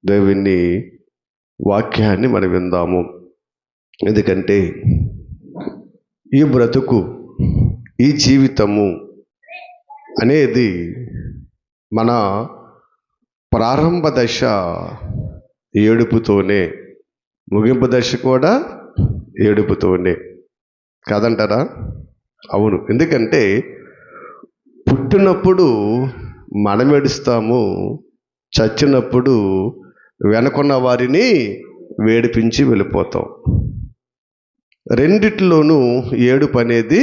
దేవుని వాక్యాన్ని మనం విందాము. ఎందుకంటే ఈ బ్రతుకు, ఈ జీవితము అనేది మన ప్రారంభ దశ ఏడుపుతోనే, ముగింపు దశ కూడా ఏడుపుతోనే, కాదంటారా? అవును. ఎందుకంటే పుట్టినప్పుడు మనం ఏడుస్తాము, చచ్చినప్పుడు వెనకున్న వారిని వేడిపించి వెళ్ళిపోతాం. రెండిట్లోనూ ఏడుపు అనేది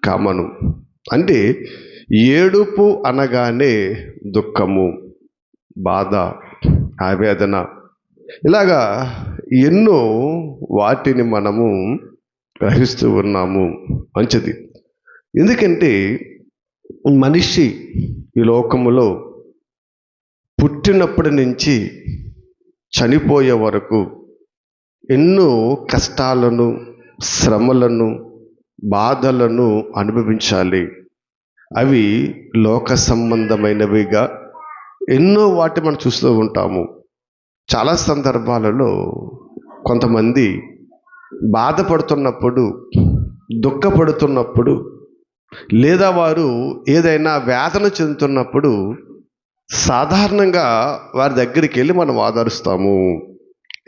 కామను. అంటే ఏడుపు అనగానే దుఃఖము, బాధ, ఆవేదన, ఇలాగా ఎన్నో వాటిని మనము గ్రహిస్తూ ఉన్నాము. మంచిది. ఎందుకంటే మనిషి ఈ లోకములో పుట్టినప్పటి నుంచి చనిపోయే వరకు ఎన్నో కష్టాలను, శ్రమలను, బాధలను అనుభవించాలి. అవి లోక సంబంధమైనవిగా ఎన్నో వాటి మనం చూస్తూ ఉంటాము. చాలా సందర్భాలలో కొంతమంది బాధపడుతున్నప్పుడు, దుఃఖపడుతున్నప్పుడు, లేదా వారు ఏదైనా వేదన చెందుతున్నప్పుడు సాధారణంగా వారి దగ్గరికి వెళ్ళి మనం ఆదరిస్తాము.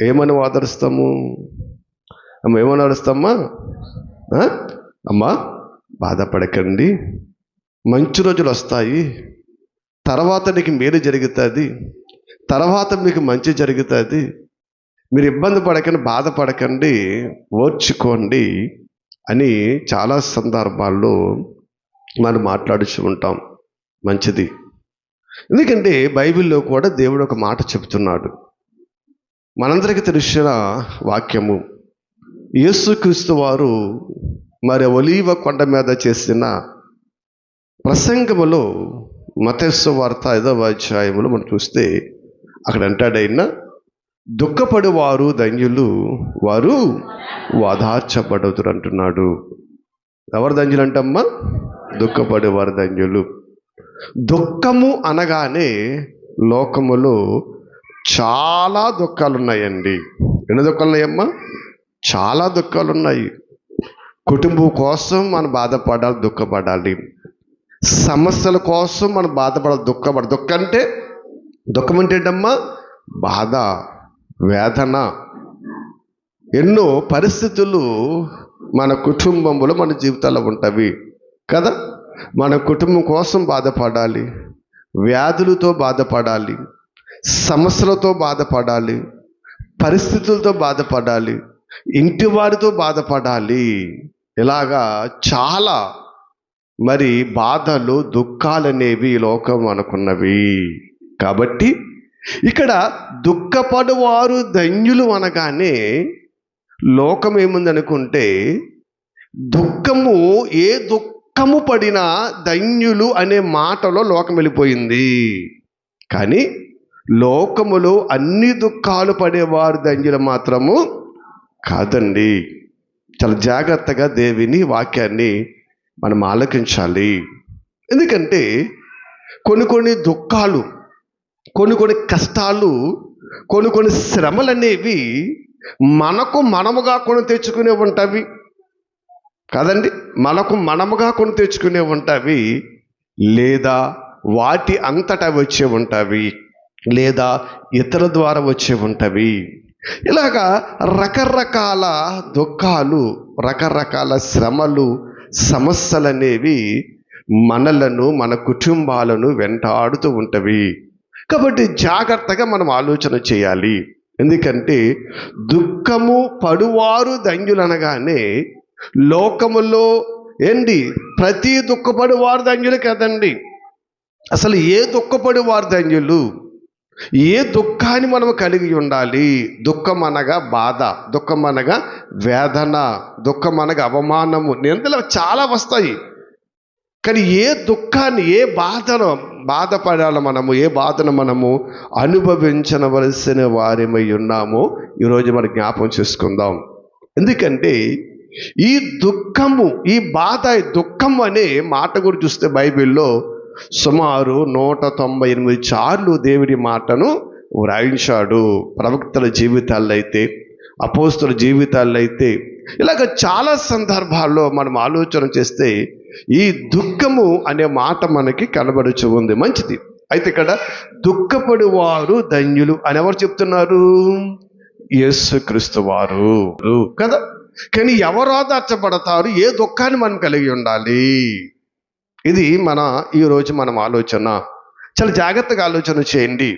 ఏమని ఆదరిస్తాము? ఏమని ఆదరిస్తామా? అమ్మా, బాధపడకండి, మంచి రోజులు వస్తాయి, తర్వాత నీకు మేలు జరుగుతుంది, తర్వాత మీకు మంచి జరుగుతుంది, మీరు ఇబ్బంది పడకండి, బాధపడకండి, ఓర్చుకోండి అని చాలా సందర్భాల్లో మనం మాట్లాడుతూ ఉంటాం. మంచిది. ఎందుకంటే బైబిల్లో కూడా దేవుడు ఒక మాట చెబుతున్నాడు. మనందరికీ తెలిసిన వాక్యము. యేసుక్రీస్తు వారు మరి ఒలీవ కొండ మీద చేసిన ప్రసంగములో మత్తయి సువార్త 5వ అధ్యాయములో మనం చూస్తే అక్కడ అంటాడైనా, దుఃఖపడువారు ధన్యులు, వారు ఓదార్చబడుదురు అంటున్నాడు. ఎవరు ధన్యులు అంటమ్మా? దుఃఖపడేవారు ధన్యులు. దుఃఖము అనగానే లోకములో చాలా దుఃఖాలు ఉన్నాయండి. ఎన్ని దుఃఖాలు ఉన్నాయమ్మా? చాలా దుఃఖాలు ఉన్నాయి. కుటుంబం కోసం మనం బాధపడాలి, దుఃఖపడాలి. సమస్యల కోసం మనం బాధపడాలి, దుఃఖపడాలి. దుఃఖం అంటే ఏంటమ్మా? బాధ, వేదన. ఎన్నో పరిస్థితులు మన కుటుంబంలో, మన జీవితాల్లో ఉంటవి కదా. మన కుటుంబం కోసం బాధపడాలి, వ్యాధులతో బాధపడాలి, సమస్యలతో బాధపడాలి, పరిస్థితులతో బాధపడాలి, ఇంటి వారితో బాధపడాలి. ఇలాగా చాలా మరి బాధలు, దుఃఖాలనేవి లోకం అనుకున్నవి. కాబట్టి ఇక్కడ దుఃఖపడువారు ధన్యులు అనగానే లోకం ఏముందనుకుంటే, దుఃఖము, ఏ దుఃఖము పడినా ధన్యులు అనే మాటలో లోకం వెళ్ళిపోయింది. కానీ లోకములో అన్ని దుఃఖాలు పడేవారు ధన్యులు మాత్రము కాదండి. చాలా జాగ్రత్తగా దేవుని వాక్యాన్ని మనం ఆలకించాలి. ఎందుకంటే కొన్ని దుఃఖాలు, కొన్ని కష్టాలు, కొన్ని శ్రమలు అనేవి మనకు మనముగా కొని తెచ్చుకునే ఉంటావి కాదండి. మనకు మనముగా కొని తెచ్చుకునే ఉంటావి, లేదా వాటి అంతటా వచ్చే ఉంటావి, లేదా ఇతరుల ద్వారా వచ్చే ఉంటావి. ఇలాగా రకరకాల దుఃఖాలు, రకరకాల శ్రమలు, సమస్యలు అనేవి మనలను, మన కుటుంబాలను వెంటాడుతూ ఉంటవి. కాబట్టి జాగ్రత్తగా మనం ఆలోచన చేయాలి. ఎందుకంటే దుఃఖము పడువారు ధన్యులు అనగానే లోకములో ప్రతి దుఃఖపడువారు ధన్యులు కదండి. అసలు ఏ దుఃఖపడువారు ధన్యులు? ఏ దుఃఖాన్ని మనం కలిగి ఉండాలి? దుఃఖం అనగా బాధ, దుఃఖం అనగా వేదన, దుఃఖం అనగా అవమానము, నిందలు చాలా వస్తాయి. కానీ ఏ దుఃఖాన్ని, ఏ బాధపడాలి మనము, ఏ బాధను మనము అనుభవించవలసిన వారిమై ఉన్నామో ఈరోజు మనం జ్ఞాపకం చేసుకుందాం. ఎందుకంటే ఈ దుఃఖము, ఈ బాధ, దుఃఖం అనే మాట గురించి చూస్తే బైబిల్లో సుమారు 198 సార్లు దేవుడి మాటను వ్రాయించాడు. ప్రవక్తల జీవితాల్లో అయితే, అపోస్తుల జీవితాల్లో అయితే, ఇలాగ చాలా సందర్భాల్లో మనం ఆలోచన చేస్తే ఈ దుఃఖము అనే మాట మనకి కనబడుచు ఉంది. మంచిది. అయితే ఇక్కడ దుఃఖపడి వారు ధన్యులు అని ఎవరు చెప్తున్నారు? యేసుక్రీస్తు వారు కదా. కానీ ఎవరు ఆదర్చబడతారు? ఏ దుఃఖాన్ని మనం కలిగి ఉండాలి? ఇది ఈరోజు మనం ఆలోచన. చాలా జాగ్రత్తగా ఆలోచన చేయండి.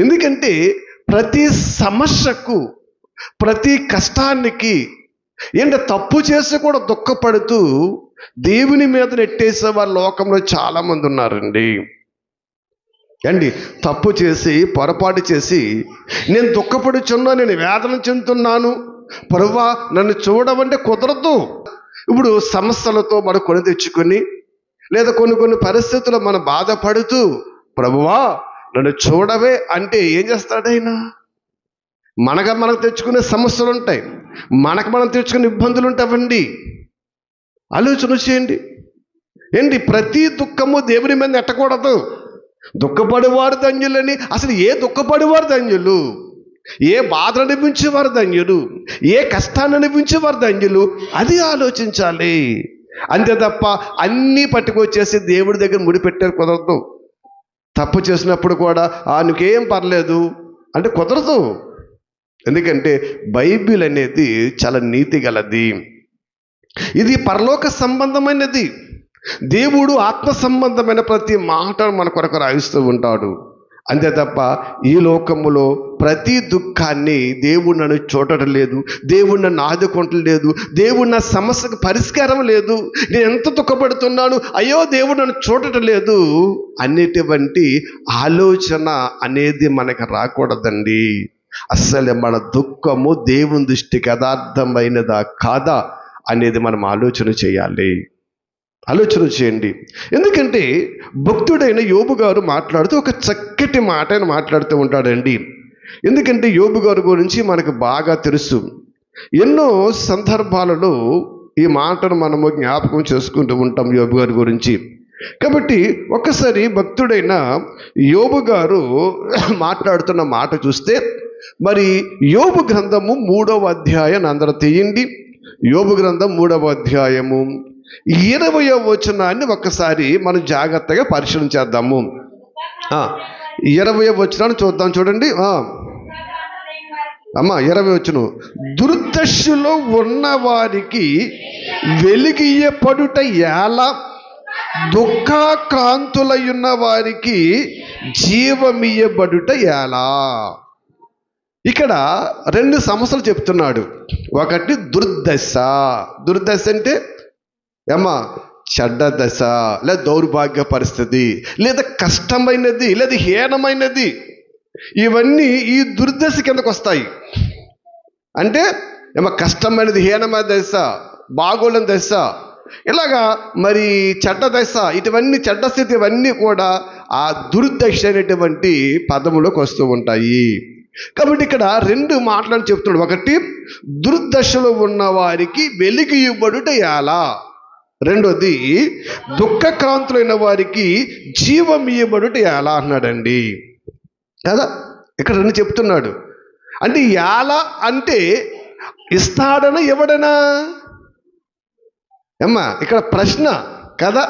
ఎందుకంటే ప్రతి సమస్యకు, ప్రతి కష్టానికి తప్పు చేసి కూడా దుఃఖపడుతూ దేవుని మీద నెట్టేసే వారి లోకంలో చాలామంది ఉన్నారండి. తప్పు చేసి, పొరపాటు చేసి, నేను దుఃఖపడుచున్నా, నేను వేదన చెందుతున్నాను, ప్రభువా నన్ను చూడమంటే కుదరదు. ఇప్పుడు సమస్యలతో మనం కొని తెచ్చుకొని, లేదా కొన్ని పరిస్థితుల్లో మనం బాధపడుతూ, ప్రభువా నన్ను చూడవే అంటే ఏం చేస్తాడు ఆయన? మనకు తెచ్చుకునే సమస్యలు ఉంటాయి, మనం తెచ్చుకునే ఇబ్బందులు ఉంటాయండి. ఆలోచన చేయండి. ప్రతి దుఃఖము దేవుని మీద నెట్టకూడదు. దుఃఖపడేవారు ధన్యులని, అసలు ఏ దుఃఖపడేవారు ధన్యులు? ఏ బాధను అనిపించేవారు ధన్యులు? ఏ కష్టాన్ని అనిపించేవారు ధన్యులు? అది ఆలోచించాలి. అంతే తప్ప అన్నీ పట్టుకొచ్చేసి దేవుడి దగ్గర ముడిపెట్టారు కుదరదు. తప్పు చేసినప్పుడు కూడా నీకేం పర్లేదు అంటే కుదరదు. ఎందుకంటే బైబిల్ అనేది చాలా నీతి గలది. ఇది పరలోక సంబంధమైనది. దేవుడు ఆత్మ సంబంధమైన ప్రతి మాట మన కొరకు రాయిస్తూ ఉంటాడు. అంతే తప్ప ఈ లోకములో ప్రతి దుఃఖాన్ని దేవుడు నన్ను చూడటం లేదు, దేవుడు నన్ను ఆదుకోవటం లేదు, దేవుడు నా సమస్యకు పరిష్కారం లేదు, నేను ఎంత దుఃఖపడుతున్నాను, అయ్యో దేవుడు నన్ను చూడటం లేదు అనేటువంటి ఆలోచన అనేది మనకు రాకూడదండి. అస్సలు మన దుఃఖము దేవుని దృష్టికి యథార్థమైనదా కాదా అనేది మనం ఆలోచన చేయండి. ఎందుకంటే భక్తుడైన యోబు గారు మాట్లాడుతూ ఒక చక్కటి మాట ఆయన మాట్లాడుతూ ఉంటాడండి. ఎందుకంటే యోబు గారి గురించి మనకు బాగా తెలుసు. ఎన్నో సందర్భాలలో ఈ మాటను మనము జ్ఞాపకం చేసుకుంటూ ఉంటాం యోబు గారి గురించి. కాబట్టి ఒక్కసారి భక్తుడైన యోబు గారు మాట్లాడుతున్న మాట చూస్తే, మరి యోబు గ్రంథము 3వ అధ్యాయాన్ని అందరూ తీయండి. యోబు గ్రంథం 3వ అధ్యాయము 20వ వచనాన్ని ఒక్కసారి మనం జాగ్రత్తగా పరిశీలన చేద్దాము. 20వ వచనాన్ని చూద్దాం. చూడండి. 20వ వచనం, దుర్దశలో ఉన్న వారికి వెలిగియపడుట ఎలా, దుఃఖాక్రాంతులయున్న వారికి జీవమియ్యబడుట ఎలా. ఇక్కడ 2 సమస్యలు చెప్తున్నాడు. ఒకటి దుర్దశ. దుర్దశ అంటే చెడ్డ దశ, లేదా దౌర్భాగ్య పరిస్థితి, లేదా కష్టమైనది, లేదా హీనమైనది. ఇవన్నీ ఈ దుర్దశ కిందకు వస్తాయి. అంటే కష్టమైనది, హీనమైన దశ, బాగోలేని దశ, ఇలాగా మరి చెడ్డ దశ, ఇటువన్నీ చెడ్డ స్థితి, ఇవన్నీ కూడా ఆ దుర్దశ అనేటువంటి పదములోకి వస్తూ ఉంటాయి. కాబట్టి ఇక్కడ 2 మాటలను చెప్తున్నాడు. ఒకటి, దుర్దశలో ఉన్న వారికి వెలిగి ఇవ్వడుట ఎలా. రెండోది, దుఃఖక్రాంతులైన వారికి జీవం ఇవ్వబడుట ఎలా అన్నాడండి కదా. ఇక్కడ 2 చెప్తున్నాడు. అంటే ఎలా అంటే ఇస్తాడనా ఇవ్వడనా? ఇక్కడ ప్రశ్న కదా.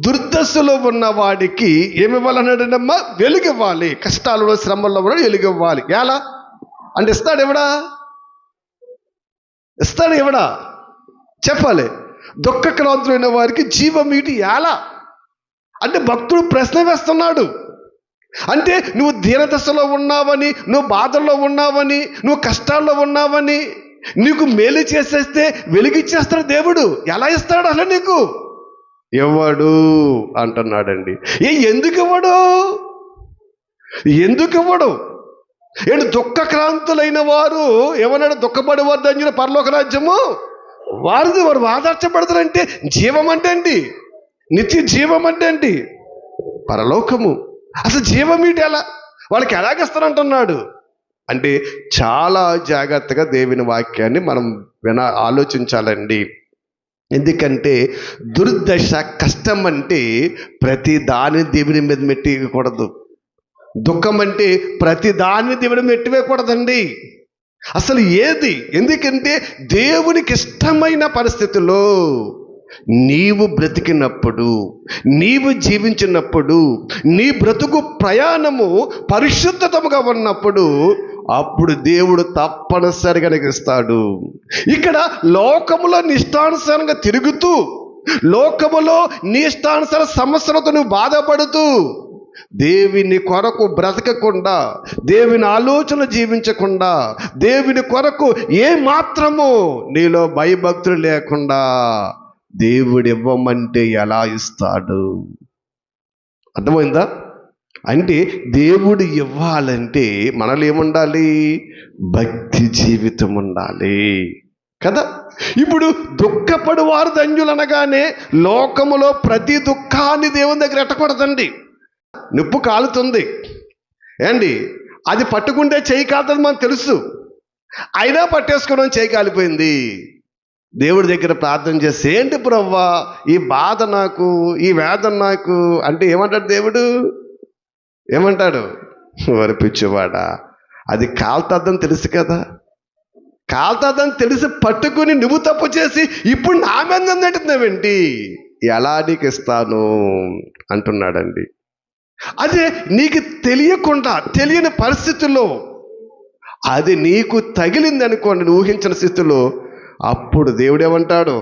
దుర్దశలో ఉన్న వాడికి ఏమి ఇవ్వాలన్నాడమ్మా? వెలుగివ్వాలి. కష్టాలలో, శ్రమల్లో కూడా వెలుగివ్వాలి. ఎలా అంటే ఇస్తాడు ఇవ్వడా చెప్పాలి. దుఃఖక్రాంతులైన వారికి జీవం ఇటు ఎలా అంటే భక్తుడు ప్రశ్న వేస్తున్నాడు. అంటే నువ్వు దీనదశలో ఉన్నావని, నువ్వు బాధల్లో ఉన్నావని, నువ్వు కష్టాల్లో ఉన్నావని నీకు మేలు చేసేస్తే వెలిగిచ్చేస్తాడు దేవుడు. ఎలా ఇస్తాడు అసలు నీకు? ఇవ్వడు అంటున్నాడండి. ఎందుకు ఇవ్వడు? దుఃఖక్రాంతులైన వారు ఏమన్నాడు? దుఃఖపడేవారు ధన్యులు, పరలోక రాజ్యము వారిది. వారు ఆదర్శపడతారంటే జీవం అంటే ఏంటి? నిత్య జీవం అంటే ఏంటి? పరలోకము. అసలు జీవం ఏంటి? ఎలా వాళ్ళకి ఎలాగిస్తారంటున్నాడు అంటే చాలా జాగ్రత్తగా దేవుని వాక్యాన్ని మనం ఆలోచించాలండి. ఎందుకంటే దుర్దశ, కష్టం అంటే ప్రతి దాని దేవుని మీద మెట్టకూడదు. దుఃఖం అంటే ప్రతి దాన్ని దేవుడు మెట్టివేయకూడదండి. అసలు ఏది, ఎందుకంటే దేవునికి ఇష్టమైన పరిస్థితుల్లో నీవు బ్రతికినప్పుడు, నీవు జీవించినప్పుడు, నీ బ్రతుకు ప్రయాణము పరిశుద్ధతముగా ఉన్నప్పుడు అప్పుడు దేవుడు తప్పనిసరిగా నీకు ఇస్తాడు. ఇక్కడ లోకములో నిష్టానుసారంగా తిరుగుతూ, లోకములో నీ ఇష్టానుసార సమస్యలతో నువ్వు బాధపడుతూ, దేవుని కొరకు బ్రతకకుండా, దేవుని ఆలోచన జీవించకుండా, దేవుని కొరకు ఏ మాత్రము నీలో భయభక్తులు లేకుండా దేవుడు ఇవ్వమంటే ఎలా ఇస్తాడు? అర్థమైందా? అంటే దేవుడు ఇవ్వాలంటే మనలో ఏముండాలి? భక్తి జీవితం ఉండాలి కదా. ఇప్పుడు దుఃఖపడువారు ధన్యులు అనగానే లోకములో ప్రతి దుఃఖాన్ని దేవుని దగ్గర ఎట్టకూడదండి. నిప్పు కాలుతుంది ఏండి, అది పట్టుకుంటే చేయి కాలుతుంది మనకు తెలుసు, అయినా పట్టేసుకోవడం చేయి కాలిపోయింది. దేవుడి దగ్గర ప్రార్థన చేస్తే, ఏంటి ప్రభువా ఈ బాధ నాకు, ఈ వేదన నాకు అంటే ఏమంటాడు దేవుడు? ఏమంటాడు? వరి పిచ్చివాడా, అది కాలుతుందని తెలుసు కదా, కాలుతుందని తెలిసి పట్టుకుని నువ్వు తప్పు చేసి ఇప్పుడు నా మీద నెట్టుతున్నావేంటి, ఎలా నీకు ఇస్తాను అంటున్నాడండి. అదే నీకు తెలియకుండా, తెలియని పరిస్థితుల్లో అది నీకు తగిలింది అనుకోండి, నువ్వు ఊహించిన స్థితిలో, అప్పుడు దేవుడు ఏమన్నాడు?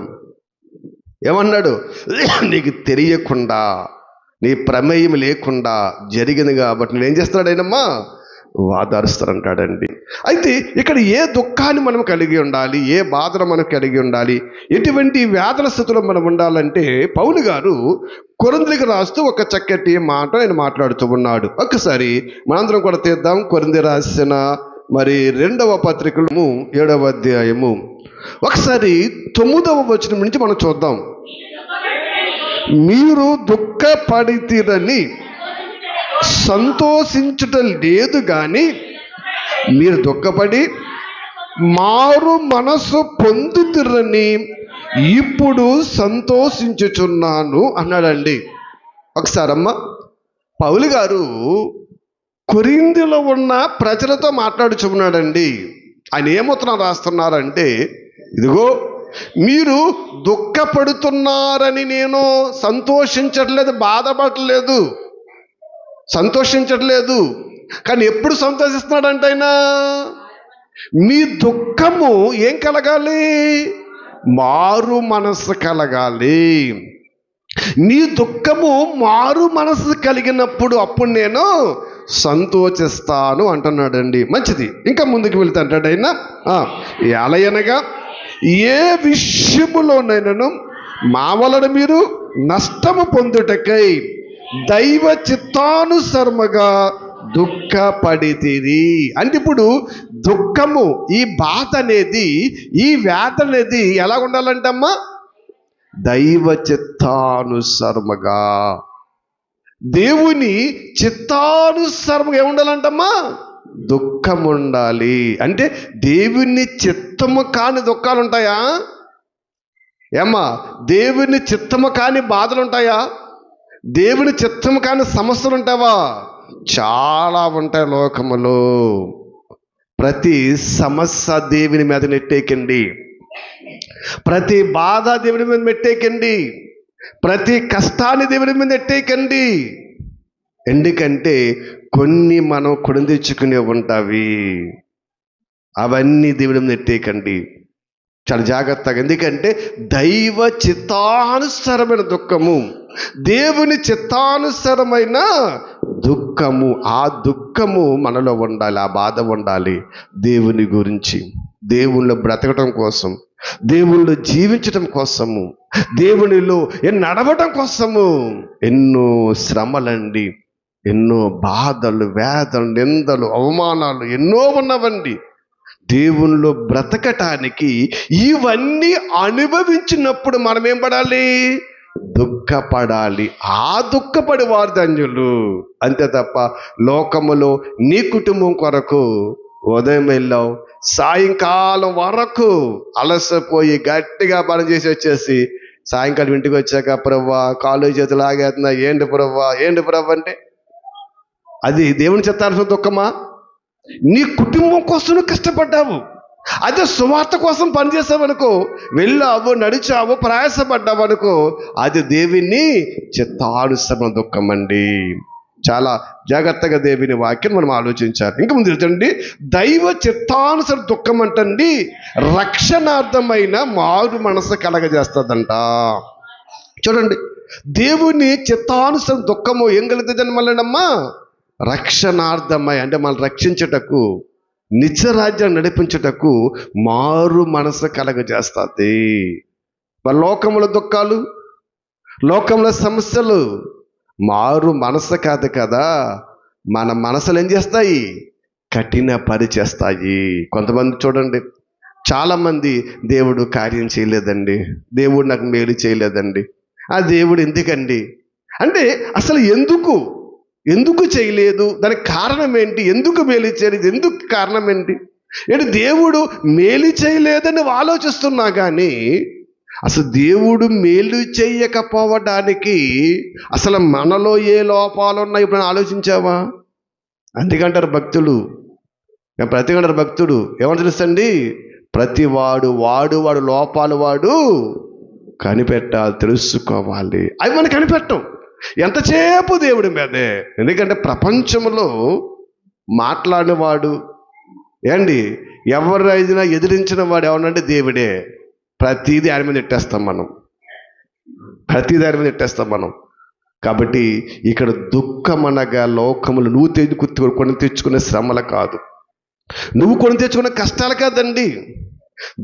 నీకు తెలియకుండా, నీ ప్రమేయం లేకుండా జరిగింది కాబట్టి నేను ఏం చేస్తున్నాడు ఆయనమ్మా? వాదారుస్తారంటాడండి. అయితే ఇక్కడ ఏ దుఃఖాన్ని మనం కలిగి ఉండాలి, ఏ బాధను మనం కలిగి ఉండాలి, ఎటువంటి వేదన స్థితిలో మనం ఉండాలంటే పౌలు గారు కొరింథీయులకు రాస్తూ ఒక చక్కటి మాట ఆయన మాట్లాడుతూ ఉన్నాడు. ఒక్కసారి మనందరం కూడా తీద్దాం. కొరింథీ రాసిన 2వ పత్రికము 7వ అధ్యాయము ఒకసారి 9వ వచనం నుంచి మనం చూద్దాం. మీరు దుఃఖపడితిరని సంతోషించటం లేదు కానీ మీరు దుఃఖపడి మారు మనసు పొందుతురని ఇప్పుడు సంతోషించుచున్నాను అన్నాడండి. ఒకసారమ్మ, పౌలు గారు కొరింథీలో ఉన్న ప్రజలతో మాట్లాడుచున్నాడండి. ఆయన ఏముత్తరం రాస్తున్నారంటే, ఇదిగో మీరు దుఃఖపడుతున్నారని నేను సంతోషించట్లేదు, బాధపడలేదు, సంతోషించట్లేదు. కానీ ఎప్పుడు సంతోషిస్తున్నాడంటే ఆయన, మీ దుఃఖము ఏం కలగాలి? మారు మనసు కలగాలి. నీ దుఃఖము మారు మనసు కలిగినప్పుడు అప్పుడు నేను సంతోషిస్తాను అంటున్నాడండి. మంచిది, ఇంకా ముందుకు వెళ్తే అంటాడు ఆయన, ఎలయనగా ఏ విషయములోనైనాను మా వలన మీరు నష్టము పొందుటకై దైవ చిత్తానుసరముగా దుఃఖపడితిరి. అంటే ఇప్పుడు దుఃఖము, ఈ బాధ అనేది, ఈ వేదన అనేది ఎలా ఉండాలంటమ్మా? దైవ చిత్తానుసరముగా, దేవుని చిత్తానుసరముగా ఏముండాలంటమ్మా? దుఃఖం ఉండాలి. అంటే దేవుని చిత్తము కాని దుఃఖాలు ఉంటాయా ఏమ్మా? దేవుని చిత్తము కాని బాధలు ఉంటాయా? దేవుని చిత్తము కాని సమస్యలు ఉంటావా? చాలా ఉంటాయి లోకములో. ప్రతి సమస్య దేవుని మీద నెట్టేకండి, ప్రతి బాధ దేవుని మీద నెట్టేకండి, ప్రతి కష్టాన్ని దేవుని మీద నెట్టేకండి. ఎందుకంటే కొన్ని మనం కొని తెచ్చుకునే ఉంటావి, అవన్నీ దేవుని మీద నెట్టేకండి. చాలా జాగ్రత్తగా. ఎందుకంటే దైవ చిత్తానుసరమైన దుఃఖము, దేవుని చిత్తానుసరమైన దుఃఖము, ఆ దుఃఖము మనలో ఉండాలి, ఆ బాధ ఉండాలి. దేవుని గురించి, దేవునిలో బ్రతకటం కోసం, దేవునిలో జీవించటం కోసము, దేవునిలో నడవటం కోసము ఎన్నో శ్రమలండి, ఎన్నో బాధలు, వేదనలు, నిందలు, అవమానాలు ఎన్నో ఉన్నవండి. దేవునిలో బ్రతకటానికి ఇవన్నీ అనుభవించినప్పుడు మనం ఏం పడాలి? దుఃఖపడాలి. ఆ దుఃఖపడి వారు ధన్యులు. అంతే తప్ప లోకములో నీ కుటుంబం కొరకు ఉదయం వెళ్ళావు, సాయంకాలం వరకు అలసిపోయి గట్టిగా పని చేసి వచ్చేసి సాయంకాలం ఇంటికి వచ్చాక, ప్రభువా కాలు చేతులు ఆగేస్తున్నా, ఏంటి ప్రభువా అంటే అది దేవుని చిత్తానుసారం దుఃఖమా? నీ కుటుంబం కోసం నువ్వు కష్టపడ్డావు, అదే సువార్త కోసం పనిచేసావనుకో, వెళ్ళావు, నడిచావు, ప్రయాసపడ్డావు అనుకో, అది దేవుని చిత్తానుసరణ దుఃఖం అండి. చాలా జాగ్రత్తగా దేవుని వాక్యం మనం ఆలోచించాలి. ఇంకా ముందు చూడండి, దైవ చిత్తానుసరణ దుఃఖం అంటండి రక్షణార్థమైన మారు మనసు కలగజేస్తుందంట. చూడండి, దేవుని చిత్తానుసరణ దుఃఖము ఏం కలుగుతుందని మళ్ళీనమ్మా? రక్షణార్థమై, అంటే మనం రక్షించుటకు, నిత్యరాజ్యాన్ని నడిపించుటకు మారు మనసు కలగజేస్తుంది. మరి లోకముల దుఃఖాలు, లోకంలో సమస్యలు మారు మనసు కాదు కదా, మన మనసులు ఏం చేస్తాయి? కఠిన పరిచేస్తాయి. కొంతమంది చూడండి, చాలామంది దేవుడు కార్యం చేయలేదండి, దేవుడు నాకు మేలు చేయలేదండి, ఆ దేవుడు ఎందుకండి అంటే అసలు ఎందుకు చేయలేదు, దానికి కారణం ఏంటి, ఎందుకు మేలు చేయలేదు, ఎందుకు కారణం ఏంటి? దేవుడు మేలు చేయలేదని ఆలోచిస్తున్నా కానీ అసలు దేవుడు మేలు చేయకపోవడానికి అసలు మనలో ఏ లోపాలు ఉన్నాయి ఇప్పుడు ఆలోచించావా? అందుకంటారు భక్తులు, భక్తుడు ఏమని తెలుసండి? ప్రతివాడు వాడు లోపాలు వాడు కనిపెట్టాలి, తెలుసుకోవాలి. అవి మనం కనిపెట్టం ఎంతసేపు దేవుడి మీదే. ఎందుకంటే ప్రపంచంలో మాట్లాడినవాడు ఎవరైనా ఎదిరించిన వాడు ఎవరంటే దేవుడే. ప్రతిదీ ఆయన మీద నెట్టేస్తాం మనం, కాబట్టి ఇక్కడ దుఃఖం అనగా లోకములు నువ్వు కొని తెచ్చుకునే శ్రమలు కాదు, నువ్వు కొని తెచ్చుకునే కష్టాలు కాదండి.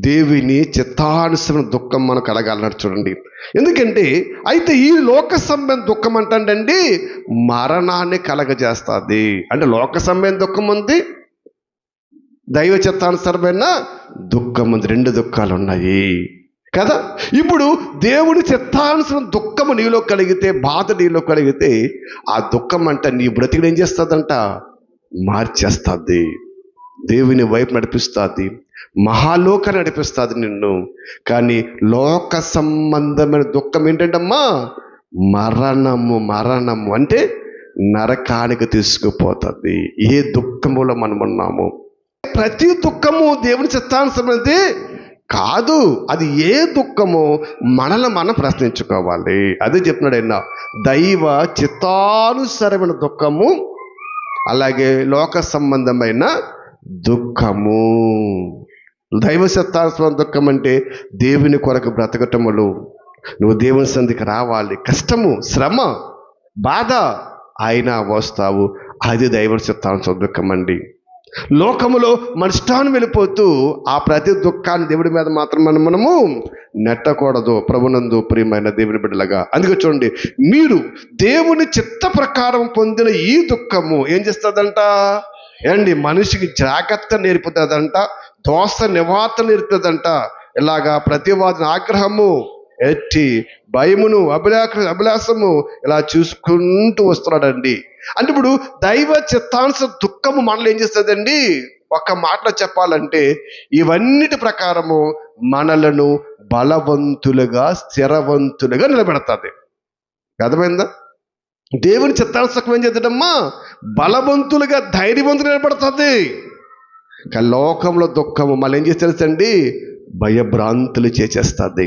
దేవుని చిత్తానుసరణ దుఃఖం మనకు కలగాలన్నాడు. చూడండి, ఎందుకంటే అయితే ఈ లోక సంబంధ దుఃఖం అంటండి మరణాన్ని కలగజేస్తుంది. అంటే లోక సంబంధ దుఃఖం ఉంది, దైవ చిత్తానుసరమైన దుఃఖం ఉంది. రెండు దుఃఖాలు ఉన్నాయి కదా. ఇప్పుడు దేవుని చిత్తానుసరణ దుఃఖము నీలో కలిగితే, బాధ నీలో కలిగితే, ఆ దుఃఖం అంట నీ బ్రతికిని ఏం చేస్తుందంట? మార్చేస్తుంది, దేవుని వైపు నడిపిస్తుంది, మహాలోకాన్ని నడిపిస్తుంది నిన్ను. కానీ లోక సంబంధమైన దుఃఖం ఏంటంటమ్మా? మరణము అంటే నరకానికి తీసుకుపోతుంది. ఏ దుఃఖములో మనం ఉన్నాము? ప్రతి దుఃఖము దేవుని చిత్తానుసరమైనది కాదు. అది ఏ దుఃఖమో మనల్ని మనం ప్రశ్నించుకోవాలి. అదే చెప్తున్నాడు ఆయన, దైవ చిత్తానుసరమైన దుఃఖము, అలాగే లోక సంబంధమైన దుఃఖము. దైవ చిత్తానుసరమైన దుఃఖం అంటే దేవుని కొరకు బ్రతకటములు, నువ్వు దేవుని సంధికి రావాలి, కష్టము, శ్రమ, బాధ అయినా వస్తావు, అది దైవ చిత్తానుసరణ దుఃఖం అండి. లోకములో మన ఇష్టాన్ని వెళ్ళిపోతూ ఆ ప్రతి దుఃఖాన్ని దేవుడి మీద మాత్రం మనము నెట్టకూడదు. ప్రభునందు ప్రియమైన దేవుని బిడ్డలుగా, అందుకే చూడండి, మీరు దేవుని చిత్త ప్రకారం పొందిన ఈ దుఃఖము ఏం చేస్తుందంట? మనిషికి జాగ్రత్త నేర్పుతుందంట, దోష నివారణ నేర్పుతుందంట. ఇలాగా ప్రతివాదిని ఆగ్రహము, ఎట్టి భయమును, అభిలాషము ఇలా చూసుకుంటూ వస్తున్నాడండి. అంటే ఇప్పుడు దైవ చిత్తానుసరణ దుఃఖము మనల్ని ఏం చేస్తుందండి? ఒక్క మాటలో చెప్పాలంటే ఇవన్నిటి ప్రకారము మనలను బలవంతులుగా, స్థిరవంతులుగా నిలబెడతాది. అర్థమైందా? దేవుని చిత్తానుసరణ ఏం చేద్దామా? బలవంతులుగా, ధైర్యవంతులు నిలబెడుతుంది. కానీ లోకంలో దుఃఖము మళ్ళీ ఏం చేసేదండి? భయభ్రాంతులు చేసేస్తుంది,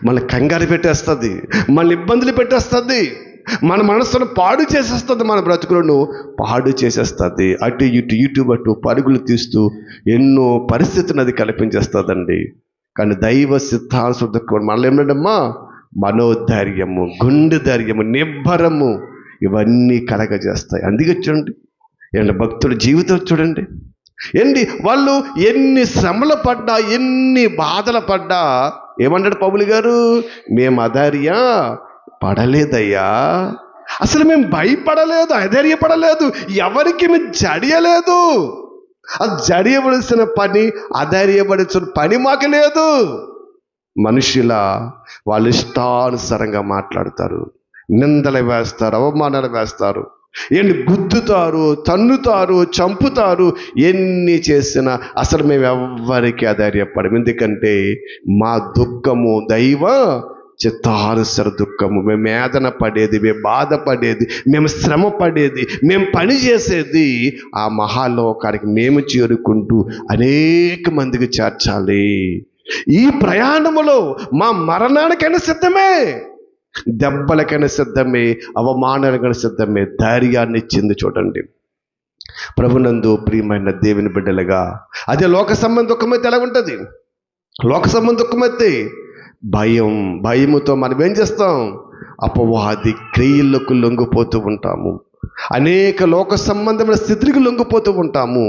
మళ్ళీ కంగారు పెట్టేస్తుంది, మళ్ళీ ఇబ్బందులు పెట్టేస్తుంది, మన మనసును పాడు చేసేస్తుంది, మన బ్రతుకులను పాడు చేసేస్తుంది. అటు ఇటు పరుగులు తీస్తూ ఎన్నో పరిస్థితులను అది కల్పించేస్తుందండి. కానీ దైవ సిద్ధాంత దుఃఖం మనలో ఏమిటమ్మా? మనోధైర్యము, గుండె ధైర్యము, నిబ్బరము, ఇవన్నీ కలగజేస్తాయి. అందుకే చూడండి భక్తుల జీవితం చూడండి, వాళ్ళు ఎన్ని శ్రమలు పడ్డా, ఎన్ని బాధలు పడ్డా ఏమన్నాడు పౌలు గారు? మేము అధైర్య పడలేదయ్యా, అసలు మేము భయపడలేదు, అధైర్యపడలేదు, ఎవరికి మేము జడియలేదు. అది జడియవలసిన పని, అధైర్యపడాల్సిన పని మాకు లేదు. మనుషుల వాళ్ళు ఇష్టానుసారంగా మాట్లాడతారు, నిందలు వేస్తారు, అవమానాలు వేస్తారు, గుద్దుతారు, తన్నుతారు, చంపుతారు. ఎన్ని చేసినా అసలు మేము ఎవ్వరికి అధైర్యపడము. ఎందుకంటే మా దుఃఖము దైవ చిత్తానుసర దుఃఖము. మేము వేదన పడేది, మేము బాధపడేది, మేము శ్రమ పడేది, మేము పని చేసేది ఆ మహాలోకానికి మేము చేరుకుంటూ అనేక మందికి చేర్చాలి. ఈ ప్రయాణములో మా మరణానికైనా సిద్ధమే, దెబ్బలకైనా సిద్ధమే, అవమానాలకైనా సిద్ధమే. ధైర్యాన్ని ఇచ్చింది చూడండి. ప్రభునందు ప్రియమైన దేవుని బిడ్డలుగా, అదే లోక సంబంధ దుఃఖమైతే ఎలా ఉంటుంది? లోక సంబంధ దుఃఖమైతే భయముతో మనం ఏం చేస్తాం? అపవాది క్రియలకు లొంగిపోతూ ఉంటాము, అనేక లోక సంబంధమైన స్థితికి లొంగిపోతూ ఉంటాము,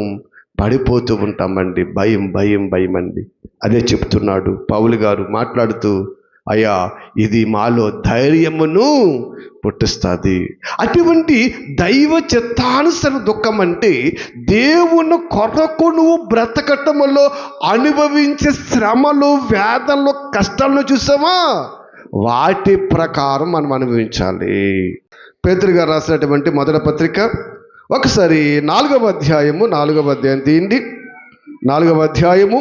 పడిపోతూ ఉంటామండి. భయం అండి. అదే చెప్తున్నాడు పౌలు గారు మాట్లాడుతూ, అయ్యా ఇది మాలో ధైర్యమును పుట్టిస్తుంది. అటువంటి దైవ చిత్తానుసర దుఃఖం అంటే దేవుని కొరకు నువ్వు బ్రతకటములో అనుభవించే శ్రమలు, వేదనలు, కష్టాలను చూసావా, వాటి ప్రకారం మనం అనుభవించాలి. పేతురు గారు రాసినటువంటి మొదటి పత్రిక ఒకసారి 4వ అధ్యాయం తీయండి. 4వ అధ్యాయము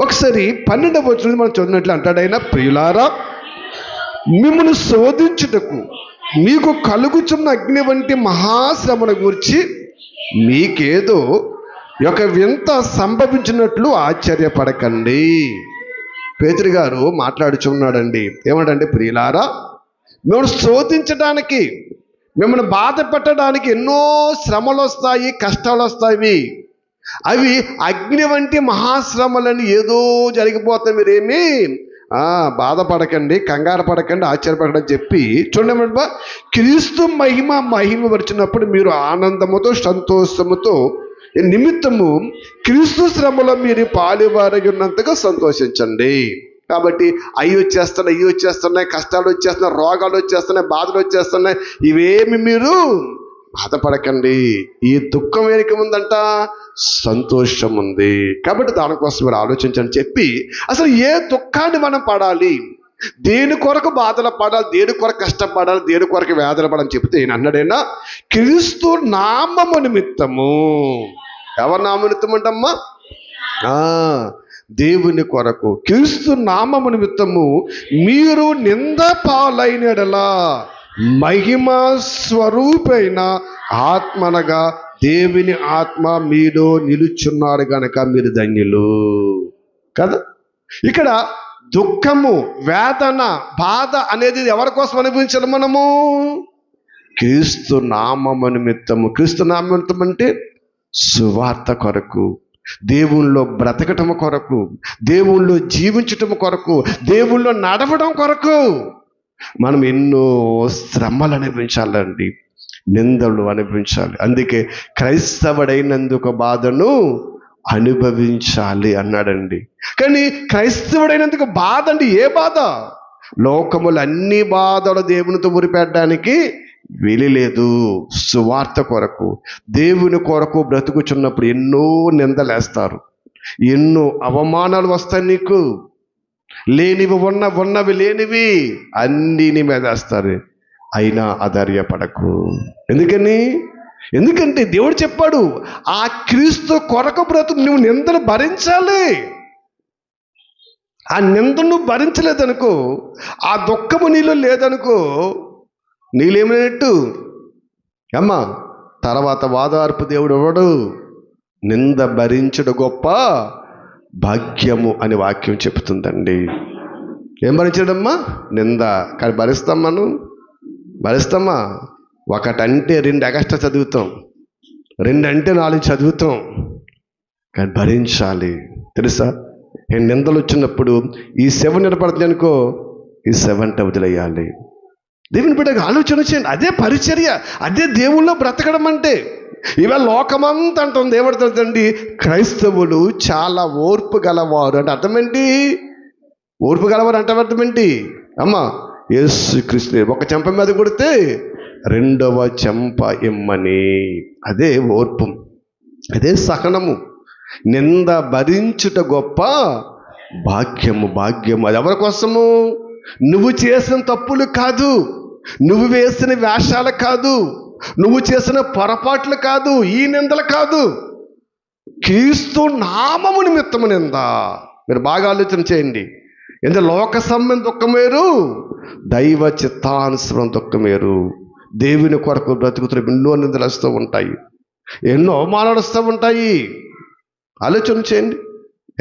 ఒకసారి 12వ వచనం మనం చదివినట్లు అంటాడైనా, ప్రియులారా, మిమ్మల్ని శోధించుటకు మీకు కలుగుచున్న అగ్ని వంటి మహాశ్రమను గురించి మీకేదో ఒక వింత సంభవించినట్లు ఆశ్చర్యపడకండి. పేతురు గారు మాట్లాడుచున్నాడండి. ఏమంటే, ప్రియులారా, మిమ్మల్ని శోధించడానికి, మిమ్మల్ని బాధ పెట్టడానికి ఎన్నో శ్రమలు వస్తాయి, కష్టాలు వస్తాయి. అవి అగ్ని వంటి మహాశ్రమలని ఏదో జరిగిపోతాయి. మీరేమీ బాధపడకండి, కంగారు పడకండి, ఆశ్చర్యపడకండి అని చెప్పి చూడండి. క్రీస్తు మహిమ వచ్చినప్పుడు మీరు ఆనందముతో, సంతోషముతో నిమిత్తము క్రీస్తు శ్రమలో మీరు పాలువారై ఉన్నంతగా సంతోషించండి. కాబట్టి అవి వచ్చేస్తున్నాయి, కష్టాలు వచ్చేస్తున్నాయి, రోగాలు వచ్చేస్తున్నాయి, బాధలు వచ్చేస్తున్నాయి. ఇవేమి మీరు బాధపడకండి. ఈ దుఃఖం వెనుక ఉందంట సంతోషం ఉంది. కాబట్టి దానికోసం మీరు ఆలోచించని చెప్పి, అసలు ఏ దుఃఖాన్ని మనం పడాలి, దేని కొరకు బాధలు పడాలి, దేని కొరకు కష్టపడాలి, దేని కొరకు వేదన పడాలని చెప్తే అన్నాడైనా, క్రీస్తు నామము నిమిత్తము. ఎవరి నామ నిమిత్తం అంటమ్మా? దేవుని కొరకు క్రీస్తు నామము నిమిత్తము మీరు నింద పాలైనడలా మహిమ స్వరూపైన ఆత్మనగా దేవుని ఆత్మ మీలో నిలుచున్నారు గనక మీరు ధన్యులు కదా. ఇక్కడ దుఃఖము, వేదన, బాధ అనేది ఎవరి కోసం అనుభవించాలి? మనము క్రీస్తు నామము నిమిత్తము. క్రీస్తు నామము నిమిత్తం అంటే సువార్త కొరకు, దేవుళ్ళో బ్రతకటం కొరకు, దేవుళ్ళో జీవించటం కొరకు, దేవుళ్ళో నడవడం కొరకు మనం ఎన్నో శ్రమలు అనుభవించాలండి, నిందలు అనుభవించాలి. అందుకే క్రైస్తవుడైనందుకు బాధను అనుభవించాలి అన్నాడండి. కానీ క్రైస్తవుడైనందుకు బాధ అంటే ఏ బాధ? లోకములు అన్ని బాధలు దేవునితో మురిపెట్టడానికి వీలులేదు. సువార్త కొరకు, దేవుని కొరకు బ్రతుకుచున్నప్పుడు ఎన్నో నిందలేస్తారు, ఎన్నో అవమానాలు వస్తాయి. నీకు లేనివి ఉన్నవి లేనివి అన్నీ నీ మీద వేస్తారు. అయినా ఆధార్యపడకు. ఎందుకంటే దేవుడు చెప్పాడు, ఆ క్రీస్తు కొరకు బ్రతుకు నువ్వు నిందను భరించాలి. ఆ నిందను నువ్వు భరించలేదనుకో, ఆ దుఃఖము నీలో లేదనుకో, నీళ్ళేమైనట్టు అమ్మా. తర్వాత వాదార్పు దేవుడు ఎవడు? నింద భరించుడు గొప్ప భాగ్యము అని వాక్యం చెప్తుందండి. ఏం భరించడమ్మా? నింద. కానీ భరిస్తామా? ఒకటంటే 2 ఎగస్ట్రా చదువుతాం, 2 అంటే 4 చదువుతాం, కానీ భరించాలి. తెలుసా, నిందలు వచ్చినప్పుడు ఈ 7 నిలబడుతుంది అనుకో, ఈ 7 వదిలేయాలి. దేవుని బిడ్డగా ఆలోచన చేయండి. అదే పరిచర్య, అదే దేవుళ్ళో బ్రతకడం అంటే. ఇవాళ లోకమంతా అంటుంది ఏమడుతుందండి, క్రైస్తవులు చాలా ఓర్పు గలవారు అంటే అర్థమేంటి? ఓర్పు గలవారు అంటే అర్థమేంటి అమ్మా? యేసుక్రీస్తు ఒక చెంప మీద కొడితే 2వ చెంప ఇమ్మని. అదే ఓర్పు, అదే సహనము. నింద భరించుట గొప్ప భాగ్యము. అది ఎవరి కోసము? నువ్వు చేసిన తప్పులు కాదు, నువ్వు వేసిన వేషాలు కాదు, నువ్వు చేసిన పొరపాట్లు కాదు, ఈ నిందలు కాదు, క్రీస్తు నామము నిమిత్తము నింద. మీరు బాగా ఆలోచన చేయండి. ఎందుకంటే లోక సంబంధ దుఃఖం వేరు, దైవ చిత్తానుసరం దుఃఖం వేరు. దేవుని కొరకు బ్రతుకుతున్న ఎన్నో నిందలు వస్తూ ఉంటాయి, ఎన్నో అవమానాలు వస్తూ ఉంటాయి. ఆలోచన చేయండి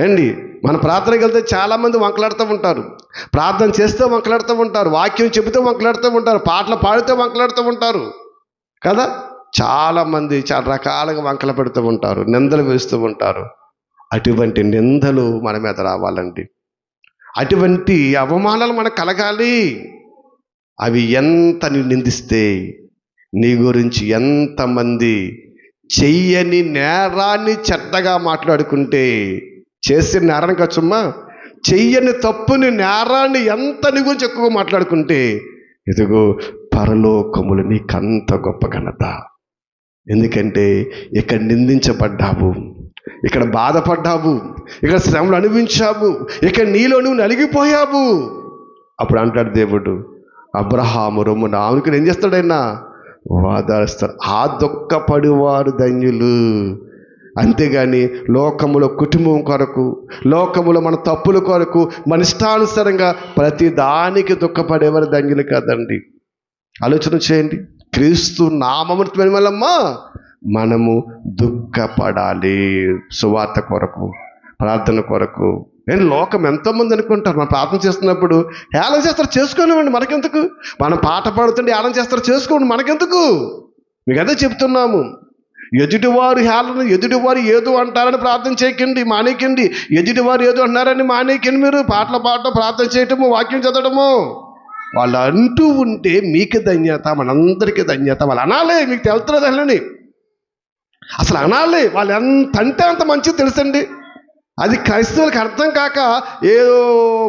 ఏండి. మన ప్రార్థనకి వెళ్తే చాలామంది వంకలాడుతూ ఉంటారు, ప్రార్థన చేస్తే వంకలాడుతూ ఉంటారు, వాక్యం చెబితే వంకలాడుతూ ఉంటారు, పాటలు పాడితే వంకలాడుతూ ఉంటారు కదా. చాలామంది చాలా రకాలుగా వంకలు పెడుతూ ఉంటారు, నిందలు వేస్తూ ఉంటారు. అటువంటి నిందలు మన మీద రావాలండి, అటువంటి అవమానాలు మనకు కలగాలి. అవి ఎంత నిందిస్తే, నీ గురించి ఎంతమంది చెయ్యని నేరాన్ని చెడ్డగా మాట్లాడుకుంటే, చేసిన నేరానికి వచ్చమ్మా, చెయ్యని తప్పుని నేరాన్ని ఎంత నీ గురించి ఎక్కువగా మాట్లాడుకుంటే, ఇదిగో పరలోకములు నీకంత గొప్ప ఘనత. ఎందుకంటే ఇక్కడ నిందించబడ్డావు, ఇక్కడ బాధపడ్డావు, ఇక్కడ శ్రమలు అనుభవించావు, ఇక్కడ నీలో నువ్వు నలిగిపోయావు. అప్పుడు అంటాడు దేవుడు, అబ్రహాము రొమ్మున ఆనుకుని ఏం చేస్తాడైనా వాదారుస్తాడు. ఆ దుఃఖపడివారు ధన్యులు. అంతేగాని లోకములో కుటుంబం కొరకు, లోకములో మన తప్పుల కొరకు, మన ఇష్టానుసారంగా ప్రతి దానికి దుఃఖపడేవారు ధన్యులు కాదండి. ఆలోచన చేయండి. క్రీస్తు నామమున వల్లమ్మా మనము దుఃఖపడాలి. సువార్త కొరకు, ప్రార్థన కొరకు. నేను లోకం ఎంతోమంది అనుకుంటారు, మనం ప్రార్థన చేస్తున్నప్పుడు హేళన చేస్తారు, చేసుకోనివ్వండి, మనకెందుకు. మనం పాట పాడుతుంటే హేళన చేస్తారు, చేసుకోండి, మనకెందుకు. మీకు అదే చెప్తున్నాము. ఎదుటివారు హేళన, ఎదుటివారు ఏదో అంటారని ప్రార్థన చేయకండి, మానేకండి. ఎదుటివారు ఏదో అంటున్నారని మానేకండి. మీరు పాటలు పాడటం, ప్రార్థన చేయటము, వాక్యం చదవటము. వాళ్ళు అంటూ ఉంటే మీకు ధన్యత, మనందరికీ ధన్యత. వాళ్ళు అనాలే, మీకు తెలుస్తుంది అసలని, అసలు అనాలి. వాళ్ళు ఎంత అంటే అంత మంచిది తెలుసండి. అది క్రైస్తవులకు అర్థం కాక ఏదో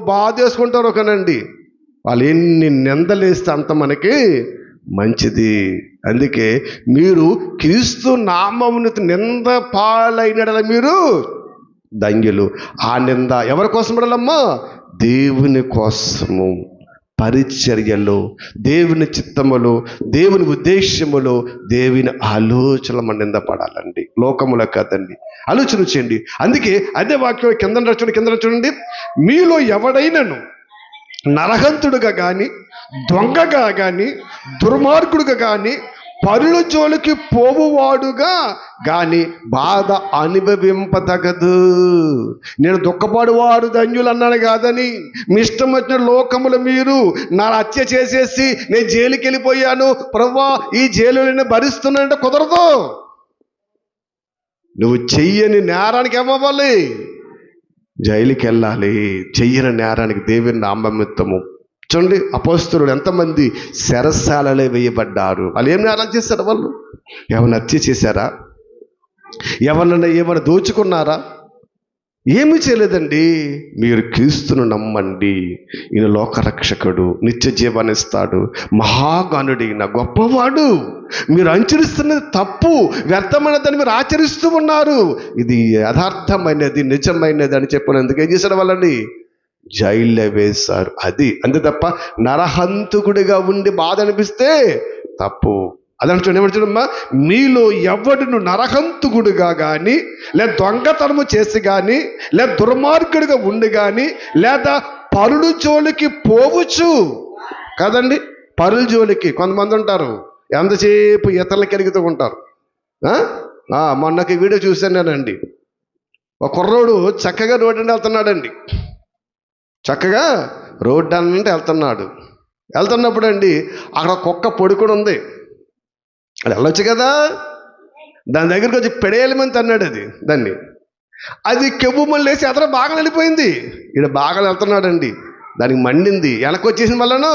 బాధ చేసుకుంటారు ఒకనండి. వాళ్ళు ఎన్ని నిందలేస్తే అంత మనకి మంచిది. అందుకే మీరు క్రీస్తు నామమును నింద పాలైన మీరు ధన్యులు. ఆ నింద ఎవరి కోసం పడాలమ్మా? దేవుని కోసము, పరిచర్యలో, దేవుని చిత్తములో, దేవుని ఉద్దేశములో, దేవుని ఆలోచనలు మన నిందపడాలండి, లోకములో కాదండి. ఆలోచన చేయండి. అందుకే అదే వాక్యం కింద చూడండి. మీలో ఎవడైనను నరహంతుడుగా కానీ, దొంగగా కానీ, దుర్మార్గుడుగా కానీ, పరుల జోలికి పోవువాడుగా కానీ బాధ అనుభవింపతగదు. నేను దుఃఖపడువారు ధన్యులు అన్నాను కాదని, మీ ఇష్టం వచ్చిన లోకములు మీరు నా హత్య చేసేసి నేను జైలుకి వెళ్ళిపోయాను, ప్రభువా ఈ జైలు నేను భరిస్తున్నానంటే కుదరదు. నువ్వు చెయ్యని నేరానికి ఏమవ్వాలి? జైలుకి వెళ్ళాలి. చెయ్యని నేరానికి దేవుని నామమిత్తము. చూడండి, అపోస్తలులు ఎంతమంది చెరసాలలో వేయబడ్డారు. వాళ్ళు ఏం నేరాలు చేశారు? వాళ్ళు ఏమైనా హత్య చేశారా? ఏమైనా దోచుకున్నారా? ఏమీ చేయలేదండి. మీరు క్రీస్తును నమ్మండి, ఈయన లోకరక్షకుడు, నిత్య జీవాన్ని ఇస్తాడు, మహాగణుడైన గొప్పవాడు. మీరు అనుసరిస్తున్నది తప్పు, వ్యర్థమైనదని మీరు ఆచరిస్తూ ఉన్నారు. ఇది యథార్థమైనది, నిజమైనది అని చెప్పినందుకు ఏం చేశారు? వాళ్ళని జైల్లో వేశారు. అది అంతే తప్ప నరహంతకుడిగా ఉండి బాధ అనిపిస్తే తప్పు. అదని చూడమ్మా, మీలో ఎవడును నరహంతకుడుగా కానీ, లేదా దొంగతనము చేసి కానీ, లేదా దుర్మార్గుడిగా ఉండి కానీ, లేదా పరుల జోలికి పోవచ్చు కదండి. పరుల జోలికి కొంతమంది ఉంటారు, ఎంతసేపు ఇతరులకు ఎరుగుతూ ఉంటారు. మొన్నకి వీడియో చూశానండి. ఒక కుర్రోడు చక్కగా రోడ్డు అంటే వెళ్తున్నాడండి, చక్కగా రోడ్డు అంటే వెళ్తున్నప్పుడు అండి అక్కడ కుక్క పడుకుని ఉంది. అది వెళ్ళొచ్చు కదా, దాని దగ్గరికి వచ్చి పెడేయలేమని అన్నాడు దాన్ని. అది కెవ్వు లేసి అతను బాగా వెళ్ళిపోయింది. ఈడ బాగా వెళ్తున్నాడండి, దానికి మండింది, వెనకొచ్చేసిన వల్లను